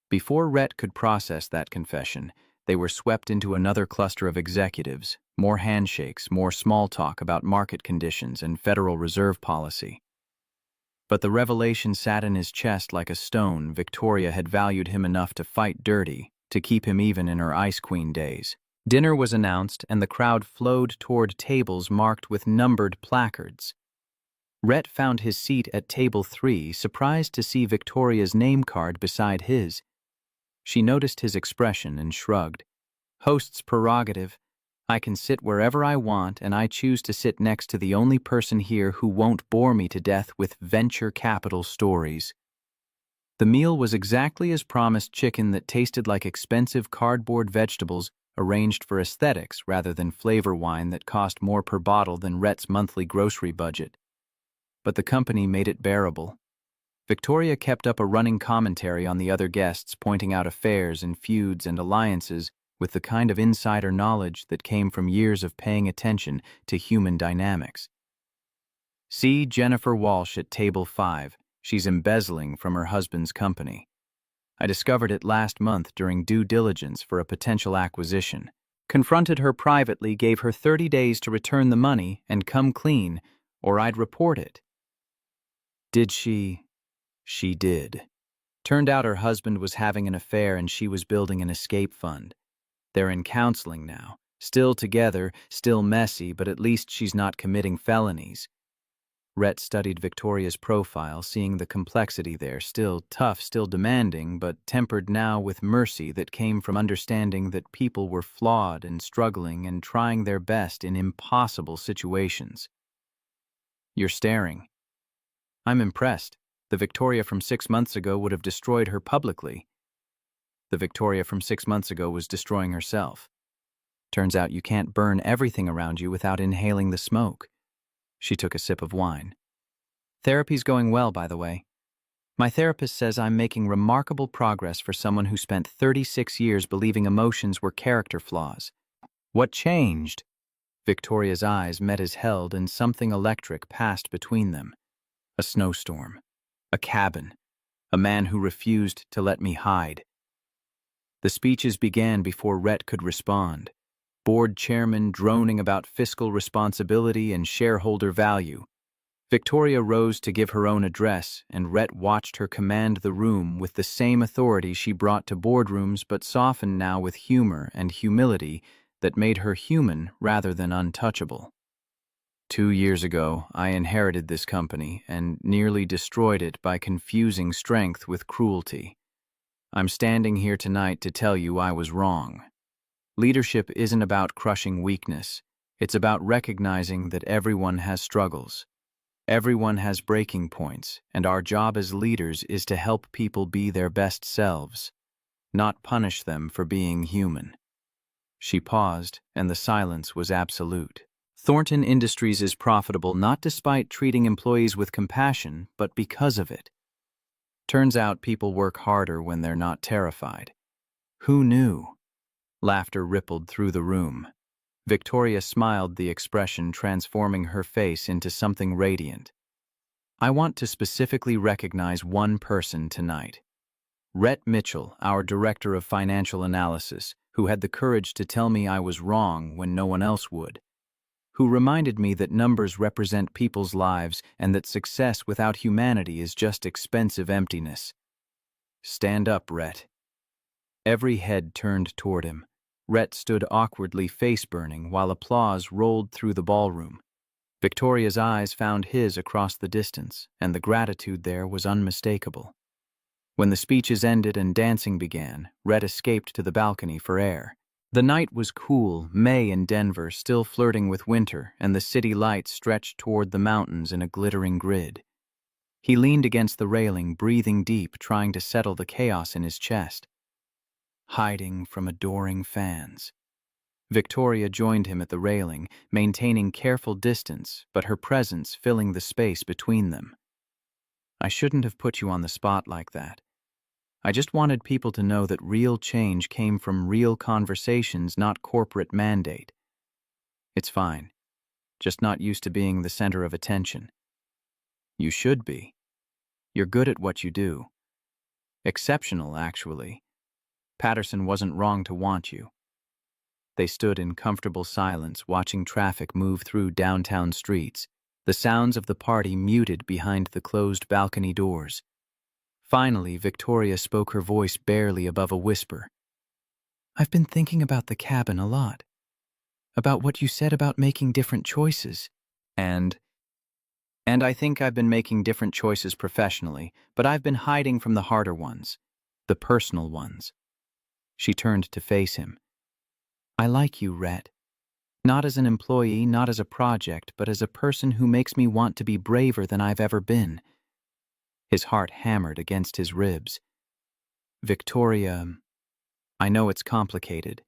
Speaker 1: Before Rhett could process that confession, they were swept into another cluster of executives, more handshakes, more small talk about market conditions and Federal Reserve policy. But the revelation sat in his chest like a stone. Victoria had valued him enough to fight dirty, to keep him even in her Ice Queen days. Dinner was announced, and the crowd flowed toward tables marked with numbered placards. Rhett found his seat at table 3, surprised to see Victoria's name card beside his. She noticed his expression and shrugged. "Host's prerogative. I can sit wherever I want, and I choose to sit next to the only person here who won't bore me to death with venture capital stories." The meal was exactly as promised: chicken that tasted like expensive cardboard vegetables arranged for aesthetics rather than flavor wine that cost more per bottle than Rhett's monthly grocery budget. But the company made it bearable. Victoria kept up a running commentary on the other guests, pointing out affairs and feuds and alliances with the kind of insider knowledge that came from years of paying attention to human dynamics. "See Jennifer Walsh at table 5. She's embezzling from her husband's company. I discovered it last month during due diligence for a potential acquisition. Confronted her privately, gave her 30 days to return the money and come clean, or I'd report it." "Did she?" "She did. Turned out her husband was having an affair and she was building an escape fund. They're in counseling now. Still together, still messy, but at least she's not committing felonies." Rhett studied Victoria's profile, seeing the complexity there, still tough, still demanding, but tempered now with mercy that came from understanding that people were flawed and struggling and trying their best in impossible situations. "You're staring." "I'm impressed. The Victoria from 6 months ago would have destroyed her publicly." "The Victoria from 6 months ago was destroying herself. Turns out you can't burn everything around you without inhaling the smoke." She took a sip of wine. "Therapy's going well, by the way. My therapist says I'm making remarkable progress for someone who spent 36 years believing emotions were character flaws." "What changed?" Victoria's eyes met his held, and something electric passed between them. "A snowstorm. A cabin. A man who refused to let me hide." The speeches began before Rhett could respond. Board chairman droning about fiscal responsibility and shareholder value. Victoria rose to give her own address, and Rhett watched her command the room with the same authority she brought to boardrooms, but softened now with humor and humility that made her human rather than untouchable. 2 years ago, I inherited this company and nearly destroyed it by confusing strength with cruelty. I'm standing here tonight to tell you I was wrong. Leadership isn't about crushing weakness. It's about recognizing that everyone has struggles. Everyone has breaking points, and our job as leaders is to help people be their best selves, not punish them for being human." She paused, and the silence was absolute. Thornton Industries is profitable not despite treating employees with compassion, but because of it. Turns out people work harder when they're not terrified. Who knew? Laughter rippled through the room. Victoria smiled, the expression transforming her face into something radiant. "I want to specifically recognize one person tonight. Rhett Mitchell, our Director of Financial Analysis, who had the courage to tell me I was wrong when no one else would. Who reminded me that numbers represent people's lives and that success without humanity is just expensive emptiness." "Stand up, Rhett." Every head turned toward him. Rhett stood awkwardly face-burning while applause rolled through the ballroom. Victoria's eyes found his across the distance, and the gratitude there was unmistakable. When the speeches ended and dancing began, Rhett escaped to the balcony for air. The night was cool, May in Denver still flirting with winter, and the city lights stretched toward the mountains in a glittering grid. He leaned against the railing, breathing deep, trying to settle the chaos in his chest. Hiding from adoring fans. Victoria joined him at the railing, maintaining careful distance, but her presence filling the space between them. I shouldn't have put you on the spot like that. I just wanted people to know that real change came from real conversations, not corporate mandate. It's fine. Just not used to being the center of attention. You should be. You're good at what you do. Exceptional, actually. Patterson wasn't wrong to want you. They stood in comfortable silence, watching traffic move through downtown streets, the sounds of the party muted behind the closed balcony doors. Finally, Victoria spoke, her voice barely above a whisper. I've been thinking about the cabin a lot. About what you said about making different choices. And I think I've been making different choices professionally, but I've been hiding from the harder ones, the personal ones. She turned to face him. I like you, Rhett. Not as an employee, not as a project, but as a person who makes me want to be braver than I've ever been. His heart hammered against his ribs. Victoria, I know it's complicated.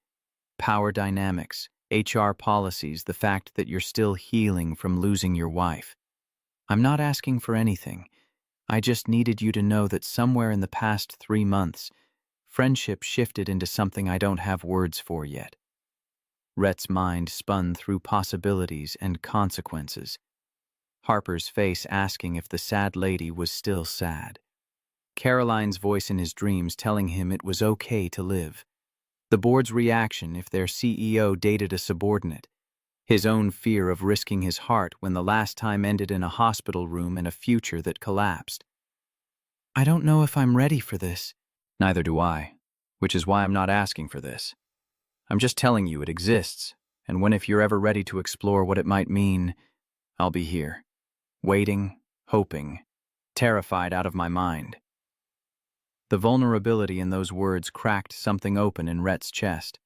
Speaker 1: Power dynamics, HR policies, the fact that you're still healing from losing your wife. I'm not asking for anything. I just needed you to know that somewhere in the past 3 months, friendship shifted into something I don't have words for yet. Rhett's mind spun through possibilities and consequences. Harper's face asking if the sad lady was still sad. Caroline's voice in his dreams telling him it was okay to live. The board's reaction if their CEO dated a subordinate. His own fear of risking his heart when the last time ended in a hospital room and a future that collapsed. I don't know if I'm ready for this. Neither do I, which is why I'm not asking for this. I'm just telling you it exists, and when if you're ever ready to explore what it might mean, I'll be here. Waiting, hoping, terrified out of my mind. The vulnerability in those words cracked something open in Rhett's chest.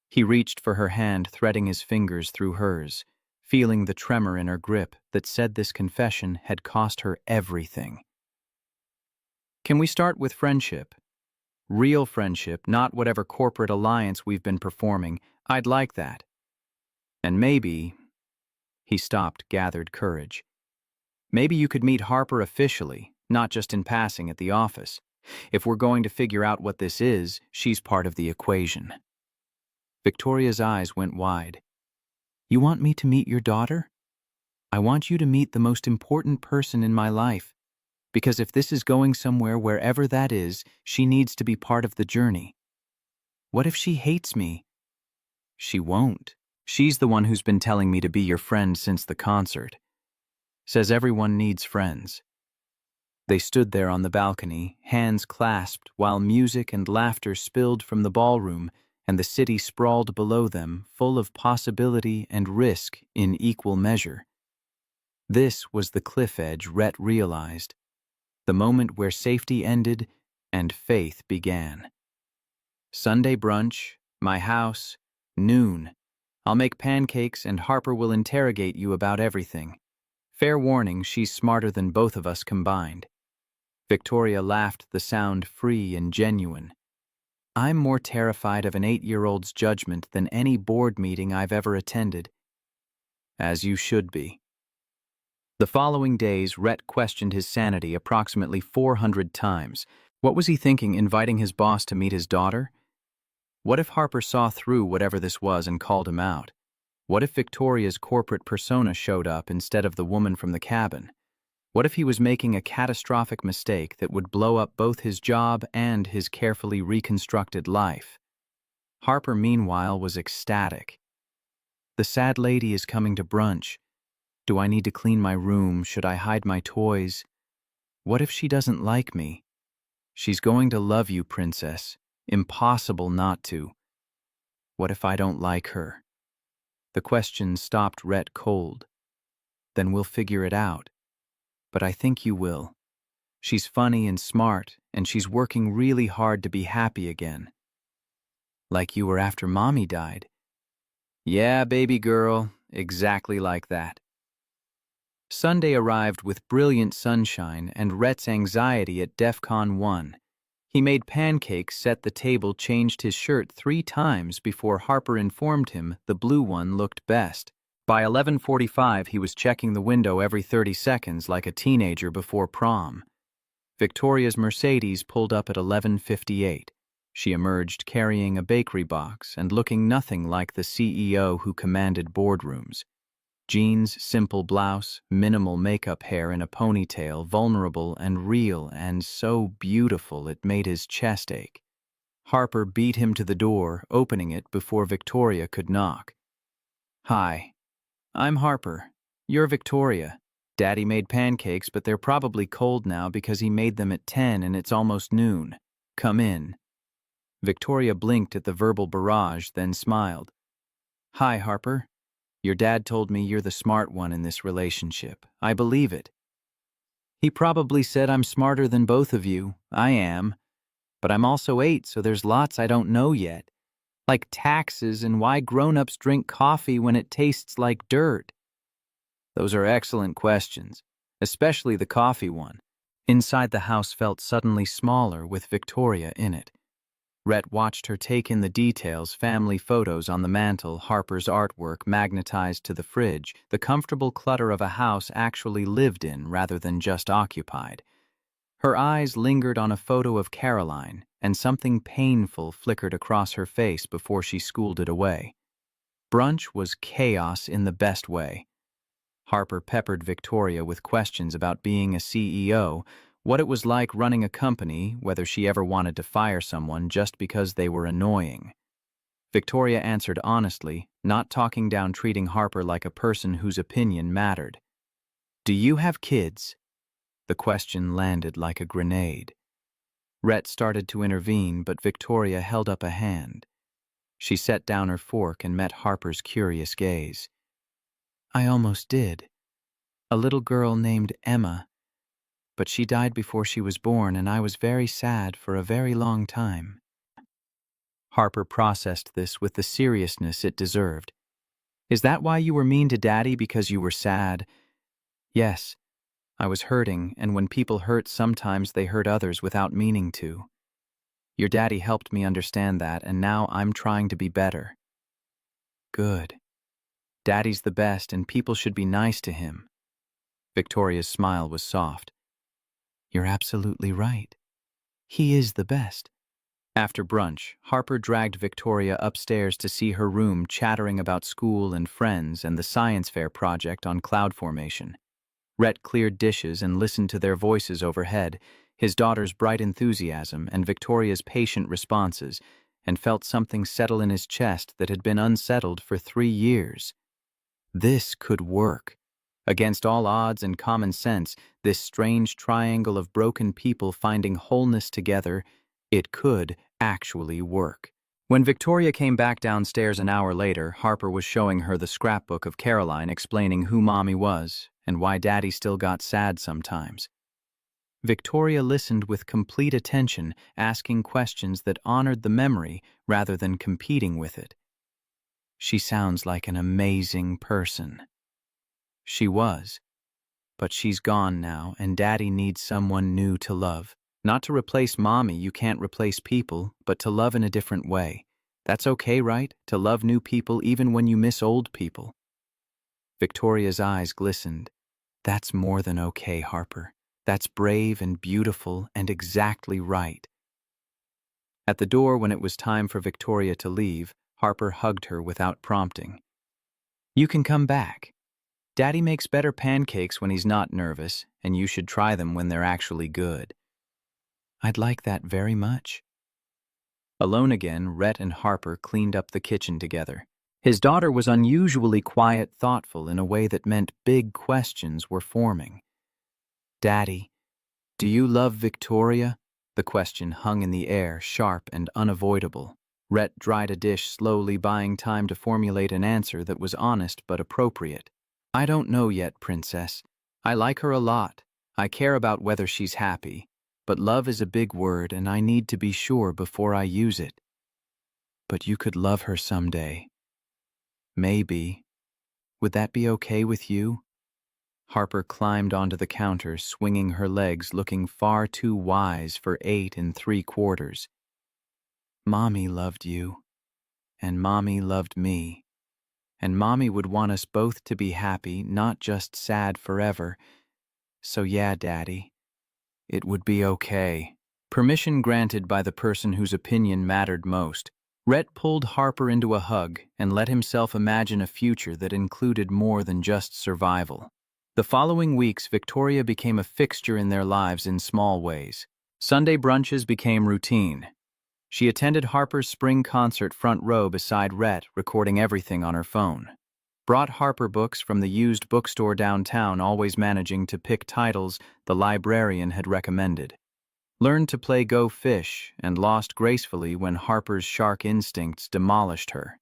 Speaker 1: He reached for her hand, threading his fingers through hers, feeling the tremor in her grip that said this confession had cost her everything. Can we start with friendship? Real friendship, not whatever corporate alliance we've been performing. I'd like that. And maybe... He stopped, gathered courage. Maybe you could meet Harper officially, not just in passing at the office. If we're going to figure out what this is, she's part of the equation. Victoria's eyes went wide. You want me to meet your daughter? I want you to meet the most important person in my life. Because if this is going somewhere, wherever that is, she needs to be part of the journey. What if she hates me? She won't. She's the one who's been telling me to be your friend since the concert. Says everyone needs friends. They stood there on the balcony, hands clasped, while music and laughter spilled from the ballroom, and the city sprawled below them, full of possibility and risk in equal measure. This was the cliff edge Rhett realized, the moment where safety ended and faith began. Sunday brunch, my house, noon. I'll make pancakes and Harper will interrogate you about everything. Fair warning, she's smarter than both of us combined. Victoria laughed, the sound free and genuine. I'm more terrified of an 8-year-old's judgment than any board meeting I've ever attended. As you should be. The following days, Rhett questioned his sanity approximately 400 times. What was he thinking, inviting his boss to meet his daughter? What if Harper saw through whatever this was and called him out? What if Victoria's corporate persona showed up instead of the woman from the cabin? What if he was making a catastrophic mistake that would blow up both his job and his carefully reconstructed life? Harper, meanwhile, was ecstatic. The sad lady is coming to brunch. Do I need to clean my room? Should I hide my toys? What if she doesn't like me? She's going to love you, princess. Impossible not to. What if I don't like her? The question stopped Rhett cold. Then we'll figure it out. But I think you will. She's funny and smart, and she's working really hard to be happy again. Like you were after Mommy died. Yeah, baby girl, exactly like that. Sunday arrived with brilliant sunshine and Rhett's anxiety at DEF CON 1. He made pancakes, set the table, changed his shirt 3 times before Harper informed him the blue one looked best. By 11:45, he was checking the window every 30 seconds like a teenager before prom. Victoria's Mercedes pulled up at 11:58. She emerged carrying a bakery box and looking nothing like the CEO who commanded boardrooms. Jeans, simple blouse, minimal makeup, hair in a ponytail, vulnerable and real and so beautiful it made his chest ache. Harper beat him to the door, opening it before Victoria could knock. Hi, I'm Harper. You're Victoria. Daddy made pancakes, but they're probably cold now because he made them at 10 and it's almost noon. Come in. Victoria blinked at the verbal barrage, then smiled. Hi, Harper. Your dad told me you're the smart one in this relationship. I believe it. He probably said I'm smarter than both of you. I am. But I'm also 8, so there's lots I don't know yet. Like taxes and why grown-ups drink coffee when it tastes like dirt. Those are excellent questions, especially the coffee one. Inside the house felt suddenly smaller with Victoria in it. Rhett watched her take in the details, family photos on the mantel, Harper's artwork magnetized to the fridge, the comfortable clutter of a house actually lived in rather than just occupied. Her eyes lingered on a photo of Caroline, and something painful flickered across her face before she schooled it away. Brunch was chaos in the best way. Harper peppered Victoria with questions about being a CEO, what it was like running a company, whether she ever wanted to fire someone just because they were annoying. Victoria answered honestly, not talking down, treating Harper like a person whose opinion mattered. Do you have kids? The question landed like a grenade. Rhett started to intervene, but Victoria held up a hand. She set down her fork and met Harper's curious gaze. I almost did. A little girl named Emma. But she died before she was born, and I was very sad for a very long time. Harper processed this with the seriousness it deserved. Is that why you were mean to Daddy, because you were sad? Yes. I was hurting, and when people hurt, sometimes they hurt others without meaning to. Your daddy helped me understand that, and now I'm trying to be better. Good. Daddy's the best, and people should be nice to him. Victoria's smile was soft. You're absolutely right. He is the best. After brunch, Harper dragged Victoria upstairs to see her room, chattering about school and friends and the science fair project on CloudFormation. Rhett cleared dishes and listened to their voices overhead, his daughter's bright enthusiasm and Victoria's patient responses, and felt something settle in his chest that had been unsettled for 3 years. This could work. Against all odds and common sense, this strange triangle of broken people finding wholeness together, it could actually work. When Victoria came back downstairs an hour later, Harper was showing her the scrapbook of Caroline, explaining who Mommy was and why Daddy still got sad sometimes. Victoria listened with complete attention, asking questions that honored the memory rather than competing with it. She sounds like an amazing person. She was. But she's gone now, and Daddy needs someone new to love. Not to replace Mommy, you can't replace people, but to love in a different way. That's okay, right? To love new people even when you miss old people. Victoria's eyes glistened. That's more than okay, Harper. That's brave and beautiful and exactly right. At the door, when it was time for Victoria to leave, Harper hugged her without prompting. You can come back. Daddy makes better pancakes when he's not nervous, and you should try them when they're actually good. I'd like that very much. Alone again, Rhett and Harper cleaned up the kitchen together. His daughter was unusually quiet, thoughtful in a way that meant big questions were forming. Daddy, do you love Victoria? The question hung in the air, sharp and unavoidable. Rhett dried a dish, slowly buying time to formulate an answer that was honest but appropriate. I don't know yet, Princess. I like her a lot. I care about whether she's happy. But love is a big word, and I need to be sure before I use it. But you could love her someday. Maybe. Would that be okay with you? Harper climbed onto the counter, swinging her legs, looking far too wise for 8 3/4. Mommy loved you. And Mommy loved me. And Mommy would want us both to be happy, not just sad forever. So yeah, Daddy, it would be okay. Permission granted by the person whose opinion mattered most. Rhett pulled Harper into a hug and let himself imagine a future that included more than just survival. The following weeks, Victoria became a fixture in their lives in small ways. Sunday brunches became routine. She attended Harper's spring concert front row beside Rhett, recording everything on her phone. Brought Harper books from the used bookstore downtown, always managing to pick titles the librarian had recommended. Learned to play Go Fish and lost gracefully when Harper's shark instincts demolished her.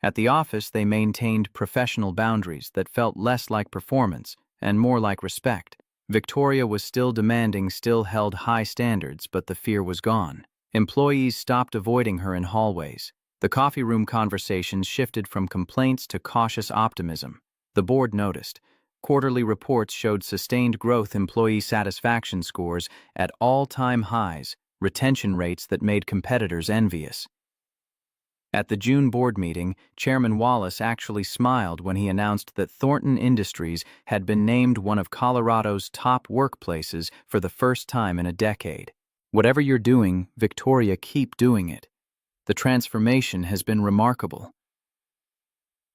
Speaker 1: At the office, they maintained professional boundaries that felt less like performance and more like respect. Victoria was still demanding, still held high standards, but the fear was gone. Employees stopped avoiding her in hallways. The coffee room conversations shifted from complaints to cautious optimism. The board noticed. Quarterly reports showed sustained growth, employee satisfaction scores at all-time highs, retention rates that made competitors envious. At the June board meeting, Chairman Wallace actually smiled when he announced that Thornton Industries had been named one of Colorado's top workplaces for the first time in a decade. Whatever you're doing, Victoria, keep doing it. The transformation has been remarkable.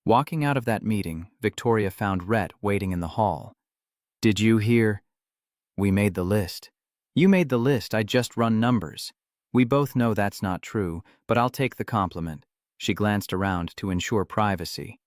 Speaker 1: Walking out of that meeting, Victoria found Rhett waiting in the hall. Did you hear? We made the list. You made the list, I just run numbers. We both know that's not true, but I'll take the compliment. She glanced around to ensure privacy.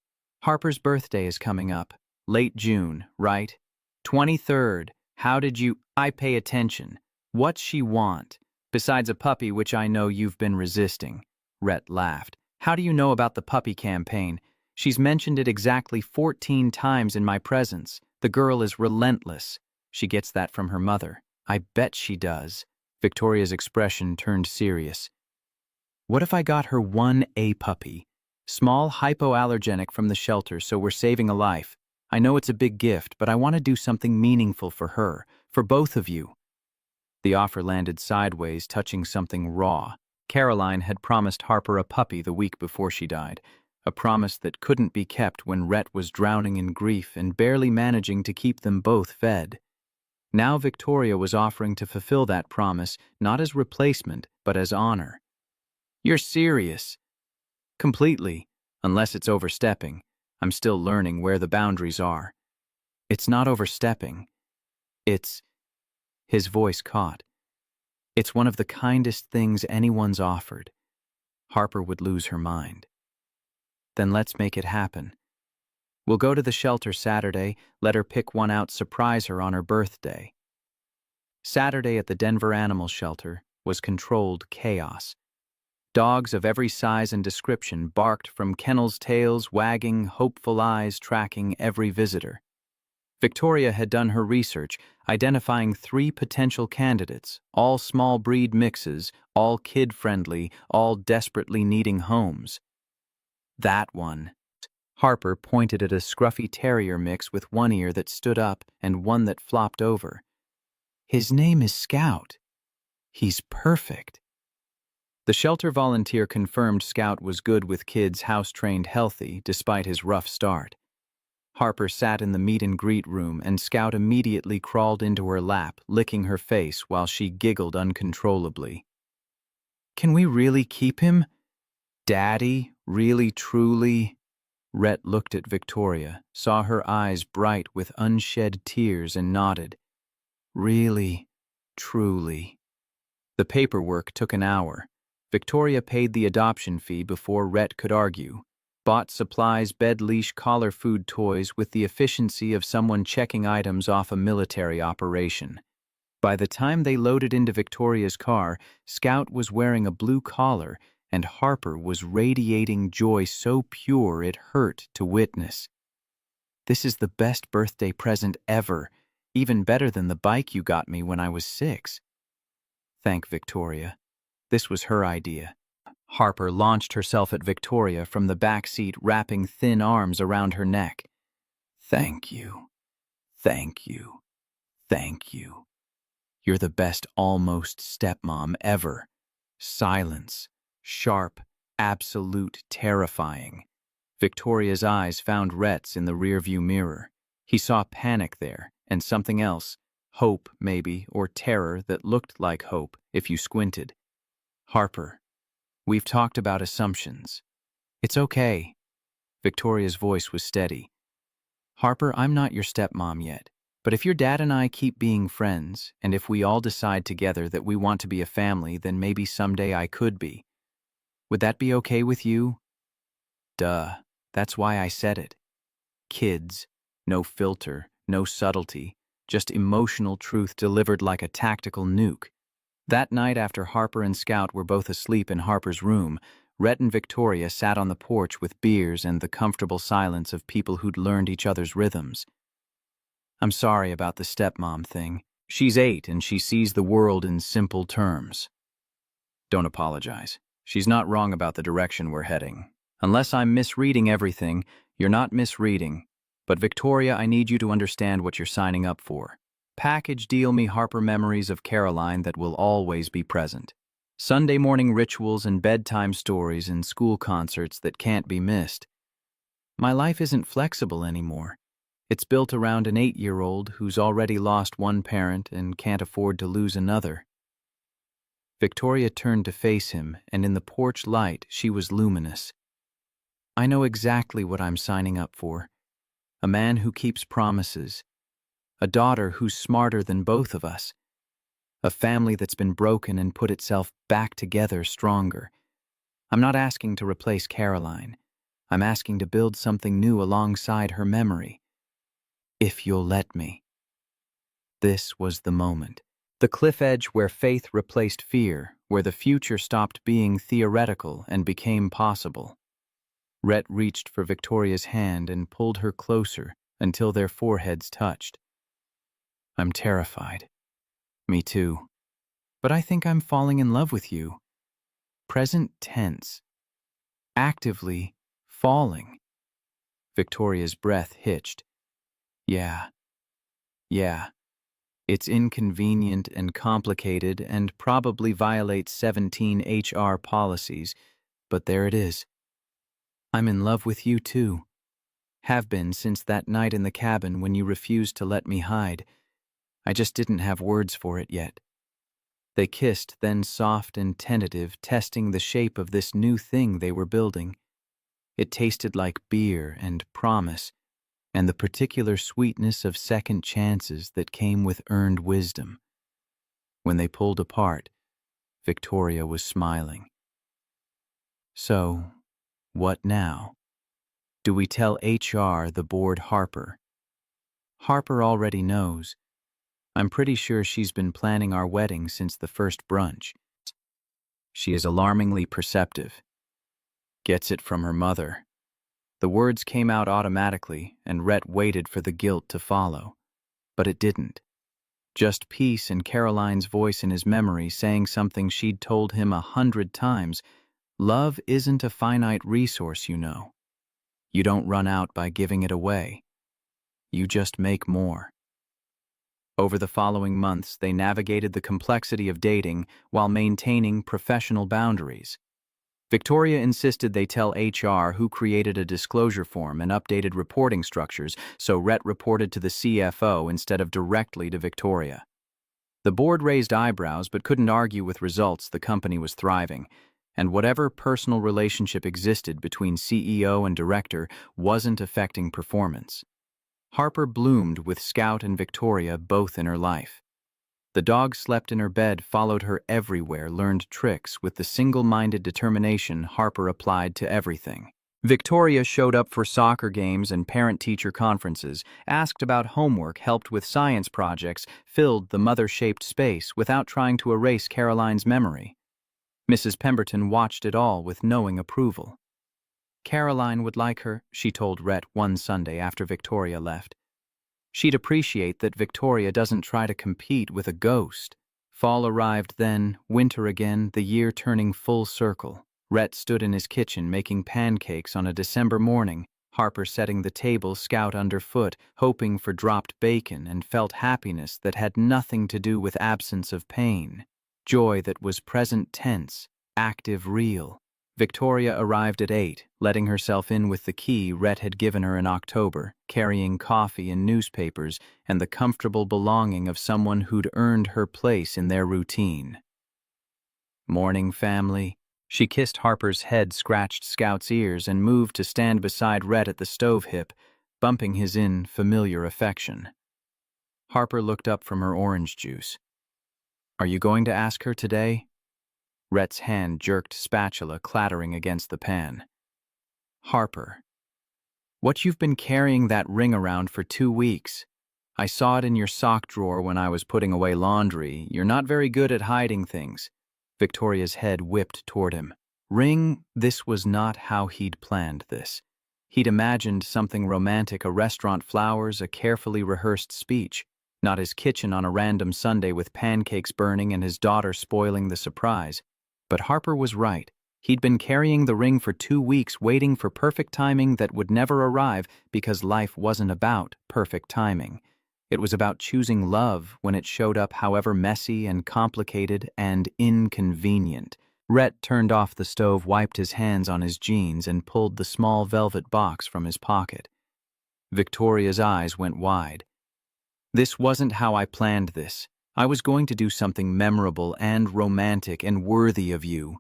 Speaker 1: Harper's birthday is coming up. Late June, right? 23rd. How did you... I pay attention. What's she want? Besides a puppy, which I know you've been resisting. Rhett laughed. How do you know about the puppy campaign? She's mentioned it exactly 14 times in my presence. The girl is relentless. She gets that from her mother. I bet she does. Victoria's expression turned serious. What if I got her one A puppy? Small, hypoallergenic from the shelter, so we're saving a life. I know it's a big gift, but I want to do something meaningful for her, for both of you. The offer landed sideways, touching something raw. Caroline had promised Harper a puppy the week before she died, a promise that couldn't be kept when Rhett was drowning in grief and barely managing to keep them both fed. Now Victoria was offering to fulfill that promise, not as replacement, but as honor. You're serious? Completely, unless it's overstepping. I'm still learning where the boundaries are. It's not overstepping. It's... His voice caught. It's one of the kindest things anyone's offered. Harper would lose her mind. Then let's make it happen. We'll go to the shelter Saturday, let her pick one out, surprise her on her birthday. Saturday at the Denver Animal Shelter was controlled chaos. Dogs of every size and description barked from kennels, tails wagging, hopeful eyes tracking every visitor. Victoria had done her research, identifying 3 potential candidates, all small breed mixes, all kid-friendly, all desperately needing homes. That one. Harper pointed at a scruffy terrier mix with one ear that stood up and one that flopped over. His name is Scout. He's perfect. The shelter volunteer confirmed Scout was good with kids, house-trained, healthy, despite his rough start. Harper sat in the meet-and-greet room, and Scout immediately crawled into her lap, licking her face while she giggled uncontrollably. Can we really keep him? Daddy, really, truly? Rhett looked at Victoria, saw her eyes bright with unshed tears, and nodded. Really, truly. The paperwork took an hour. Victoria paid the adoption fee before Rhett could argue. Bought supplies, bed leash, collar, food, toys with the efficiency of someone checking items off a military operation. By the time they loaded into Victoria's car, Scout was wearing a blue collar and Harper was radiating joy so pure it hurt to witness. "This is the best birthday present ever, even better than the bike you got me when I was 6. Thank Victoria. This was her idea. Harper launched herself at Victoria from the back seat, wrapping thin arms around her neck. Thank you. Thank you. Thank you. You're the best almost stepmom ever. Silence. Sharp. Absolute terrifying. Victoria's eyes found Rhett's in the rearview mirror. He saw panic there, and something else. Hope, maybe, or terror that looked like hope if you squinted. Harper, we've talked about assumptions. It's okay. Victoria's voice was steady. Harper, I'm not your stepmom yet, but if your dad and I keep being friends, and if we all decide together that we want to be a family, then maybe someday I could be. Would that be okay with you? Duh, that's why I said it. Kids, no filter, no subtlety, just emotional truth delivered like a tactical nuke. That night after Harper and Scout were both asleep in Harper's room, Rhett and Victoria sat on the porch with beers and the comfortable silence of people who'd learned each other's rhythms. I'm sorry about the stepmom thing. She's 8 and she sees the world in simple terms. Don't apologize. She's not wrong about the direction we're heading. Unless I'm misreading everything, you're not misreading. But Victoria, I need you to understand what you're signing up for. Package deal me Harper memories of Caroline that will always be present. Sunday morning rituals and bedtime stories and school concerts that can't be missed. My life isn't flexible anymore. It's built around an 8-year-old who's already lost one parent and can't afford to lose another. Victoria turned to face him, and in the porch light, she was luminous. I know exactly what I'm signing up for. A man who keeps promises. A daughter who's smarter than both of us. A family that's been broken and put itself back together stronger. I'm not asking to replace Caroline. I'm asking to build something new alongside her memory. If you'll let me. This was the moment. The cliff edge where faith replaced fear, where the future stopped being theoretical and became possible. Rhett reached for Victoria's hand and pulled her closer until their foreheads touched. I'm terrified. Me too. But I think I'm falling in love with you. Present tense. Actively falling. Victoria's breath hitched. Yeah. It's inconvenient and complicated and probably violates 17 HR policies, but there it is. I'm in love with you too. Have been since that night in the cabin when you refused to let me hide. I just didn't have words for it yet. They kissed, then soft and tentative, testing the shape of this new thing they were building. It tasted like beer and promise, and the particular sweetness of second chances that came with earned wisdom. When they pulled apart, Victoria was smiling. So, what now? Do we tell HR the board Harper? Harper already knows. I'm pretty sure she's been planning our wedding since the first brunch. She is alarmingly perceptive. Gets it from her mother. The words came out automatically, and Rhett waited for the guilt to follow. But it didn't. Just peace and Caroline's voice in his memory saying something she'd told him 100 times. Love isn't a finite resource, you know. You don't run out by giving it away. You just make more. Over the following months, they navigated the complexity of dating while maintaining professional boundaries. Victoria insisted they tell HR who created a disclosure form and updated reporting structures, so Rhett reported to the CFO instead of directly to Victoria. The board raised eyebrows but couldn't argue with results. The company was thriving, and whatever personal relationship existed between CEO and director wasn't affecting performance. Harper bloomed with Scout and Victoria both in her life. The dog slept in her bed, followed her everywhere, learned tricks with the single-minded determination Harper applied to everything. Victoria showed up for soccer games and parent-teacher conferences, asked about homework, helped with science projects, filled the mother-shaped space without trying to erase Caroline's memory. Mrs. Pemberton watched it all with knowing approval. Caroline would like her, she told Rhett one Sunday after Victoria left. She'd appreciate that Victoria doesn't try to compete with a ghost. Fall arrived then, winter again, the year turning full circle. Rhett stood in his kitchen making pancakes on a December morning, Harper setting the table, Scout underfoot, hoping for dropped bacon, and felt happiness that had nothing to do with absence of pain. Joy that was present tense, active real. Victoria arrived at 8, letting herself in with the key Rhett had given her in October, carrying coffee and newspapers and the comfortable belonging of someone who'd earned her place in their routine. "Morning, family." She kissed Harper's head, scratched Scout's ears, and moved to stand beside Rhett at the stove hip, bumping his in familiar affection. Harper looked up from her orange juice. "Are you going to ask her today?" Rhett's hand jerked spatula clattering against the pan. "Harper, what you've been carrying that ring around for 2 weeks. I saw it in your sock drawer when I was putting away laundry. You're not very good at hiding things." Victoria's head whipped toward him. Ring, this was not how he'd planned this. He'd imagined something romantic, a restaurant, flowers, a carefully rehearsed speech, not his kitchen on a random Sunday with pancakes burning and his daughter spoiling the surprise. But Harper was right. He'd been carrying the ring for 2 weeks, waiting for perfect timing that would never arrive because life wasn't about perfect timing. It was about choosing love when it showed up, however messy and complicated and inconvenient. Rhett turned off the stove, wiped his hands on his jeans, and pulled the small velvet box from his pocket. Victoria's eyes went wide. "This wasn't how I planned this. I was going to do something memorable and romantic and worthy of you."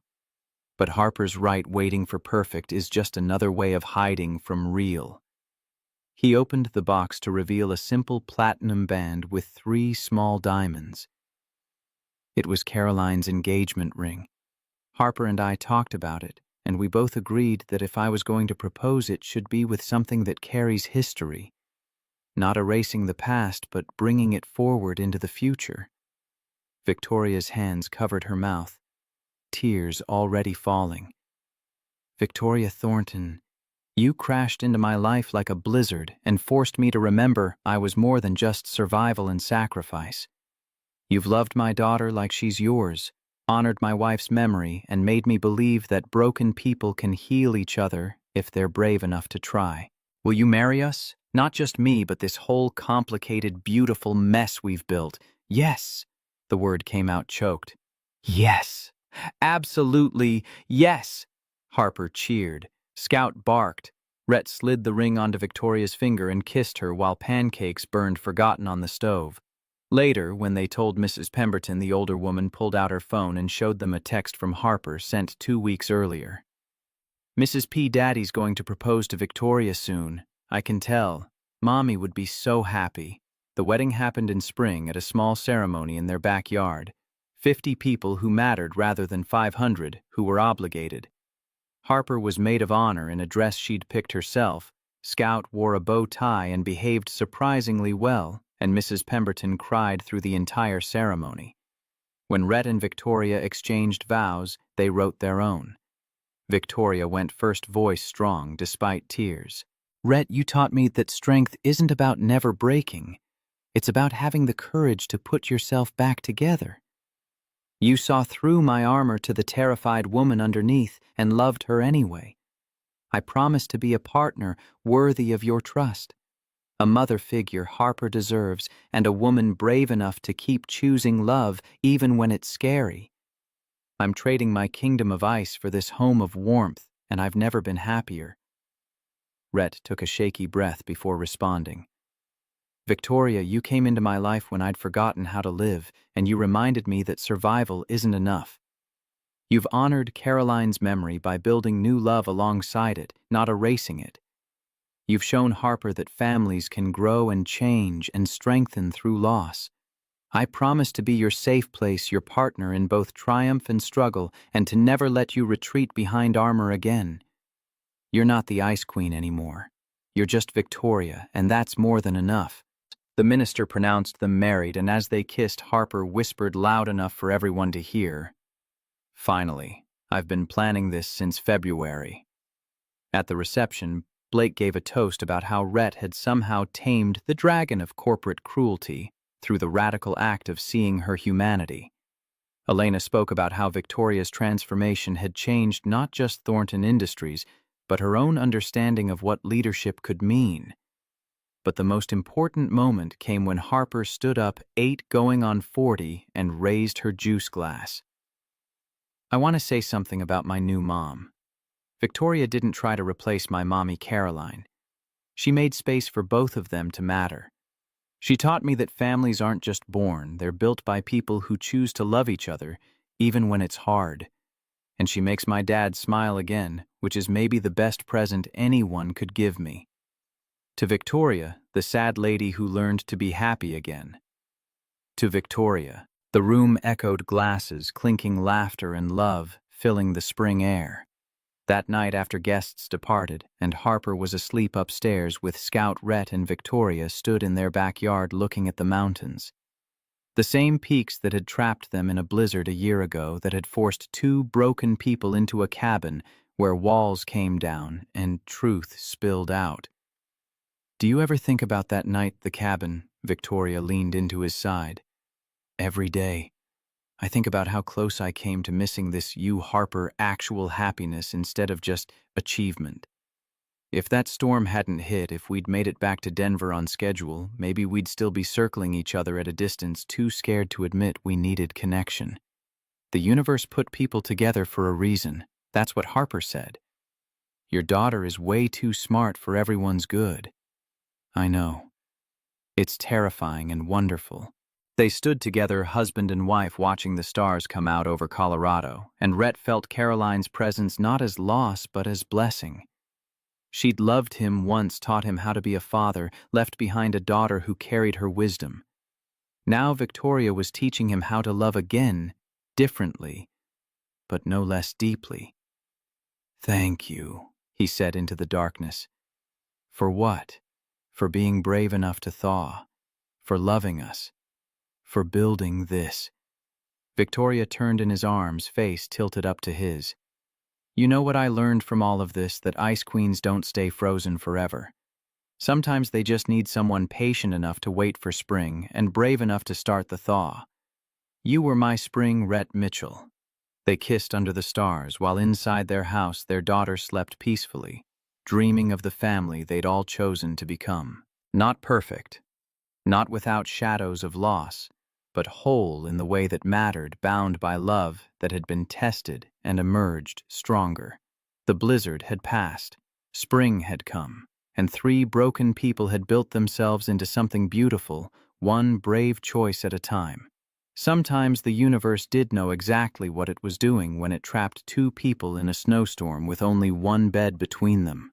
Speaker 1: But Harper's right, waiting for perfect is just another way of hiding from real. He opened the box to reveal a simple platinum band with 3 small diamonds. It was Caroline's engagement ring. Harper and I talked about it, and we both agreed that if I was going to propose, it should be with something that carries history. Not erasing the past, but bringing it forward into the future. Victoria's hands covered her mouth, tears already falling. "Victoria Thornton, you crashed into my life like a blizzard and forced me to remember I was more than just survival and sacrifice. You've loved my daughter like she's yours, honored my wife's memory, and made me believe that broken people can heal each other if they're brave enough to try. Will you marry us? Not just me, but this whole complicated, beautiful mess we've built." "Yes," the word came out choked. "Yes. Absolutely yes." Harper cheered. Scout barked. Rhett slid the ring onto Victoria's finger and kissed her while pancakes burned forgotten on the stove. Later, when they told Mrs. Pemberton, the older woman pulled out her phone and showed them a text from Harper sent 2 weeks earlier. "Mrs. P. Daddy's going to propose to Victoria soon. I can tell. Mommy would be so happy." The wedding happened in spring at a small ceremony in their backyard. 50 people who mattered rather than 500 who were obligated. Harper was maid of honor in a dress she'd picked herself. Scout wore a bow tie and behaved surprisingly well, and Mrs. Pemberton cried through the entire ceremony. When Rhett and Victoria exchanged vows, they wrote their own. Victoria went first, voice strong despite tears. "Rhett, you taught me that strength isn't about never breaking. It's about having the courage to put yourself back together. You saw through my armor to the terrified woman underneath and loved her anyway. I promise to be a partner worthy of your trust. A mother figure Harper deserves, and a woman brave enough to keep choosing love even when it's scary. I'm trading my kingdom of ice for this home of warmth, and I've never been happier." Rhett took a shaky breath before responding. "Victoria, you came into my life when I'd forgotten how to live, and you reminded me that survival isn't enough. You've honored Caroline's memory by building new love alongside it, not erasing it. You've shown Harper that families can grow and change and strengthen through loss. I promise to be your safe place, your partner in both triumph and struggle, and to never let you retreat behind armor again." You're not the Ice Queen anymore. You're just Victoria, and that's more than enough." The minister pronounced them married, and as they kissed, Harper whispered loud enough for everyone to hear, "Finally, I've been planning this since February." At the reception, Blake gave a toast about how Rhett had somehow tamed the dragon of corporate cruelty through the radical act of seeing her humanity. Elena spoke about how Victoria's transformation had changed not just Thornton Industries, but her own understanding of what leadership could mean. But the most important moment came when Harper stood up 8 going on 40 and raised her juice glass. "I want to say something about my new mom. Victoria didn't try to replace my mommy Caroline. She made space for both of them to matter. She taught me that families aren't just born, they're built by people who choose to love each other, even when it's hard. And she makes my dad smile again, which is maybe the best present anyone could give me." To Victoria, the sad lady who learned to be happy again. To Victoria, the room echoed glasses, clinking laughter and love, filling the spring air. That night after guests departed, and Harper was asleep upstairs with Scout Rhett and Victoria stood in their backyard looking at the mountains. The same peaks that had trapped them in a blizzard a year ago, that had forced 2 broken people into a cabin where walls came down and truth spilled out. "Do you ever think about that night at the cabin?" Victoria leaned into his side. "Every day. I think about how close I came to missing this Harper actual happiness instead of just achievement. If that storm hadn't hit, if we'd made it back to Denver on schedule, maybe we'd still be circling each other at a distance, too scared to admit we needed connection. The universe put people together for a reason. That's what Harper said. Your daughter is way too smart for everyone's good." "I know. It's terrifying and wonderful." They stood together, husband and wife, watching the stars come out over Colorado, and Rhett felt Caroline's presence not as loss but as blessing. She'd loved him once, taught him how to be a father, left behind a daughter who carried her wisdom. Now Victoria was teaching him how to love again, differently, but no less deeply. "Thank you," he said into the darkness. "For what? For being brave enough to thaw, for loving us, for building this." Victoria turned in his arms, face tilted up to his. "You know what I learned from all of this, that ice queens don't stay frozen forever. Sometimes they just need someone patient enough to wait for spring and brave enough to start the thaw. You were my spring, Rhett Mitchell." They kissed under the stars, while inside their house their daughter slept peacefully, dreaming of the family they'd all chosen to become. Not perfect, not without shadows of loss, but whole in the way that mattered, bound by love that had been tested and emerged stronger. The blizzard had passed, spring had come, and 3 broken people had built themselves into something beautiful, one brave choice at a time. Sometimes the universe did know exactly what it was doing when it trapped 2 people in a snowstorm with only one bed between them.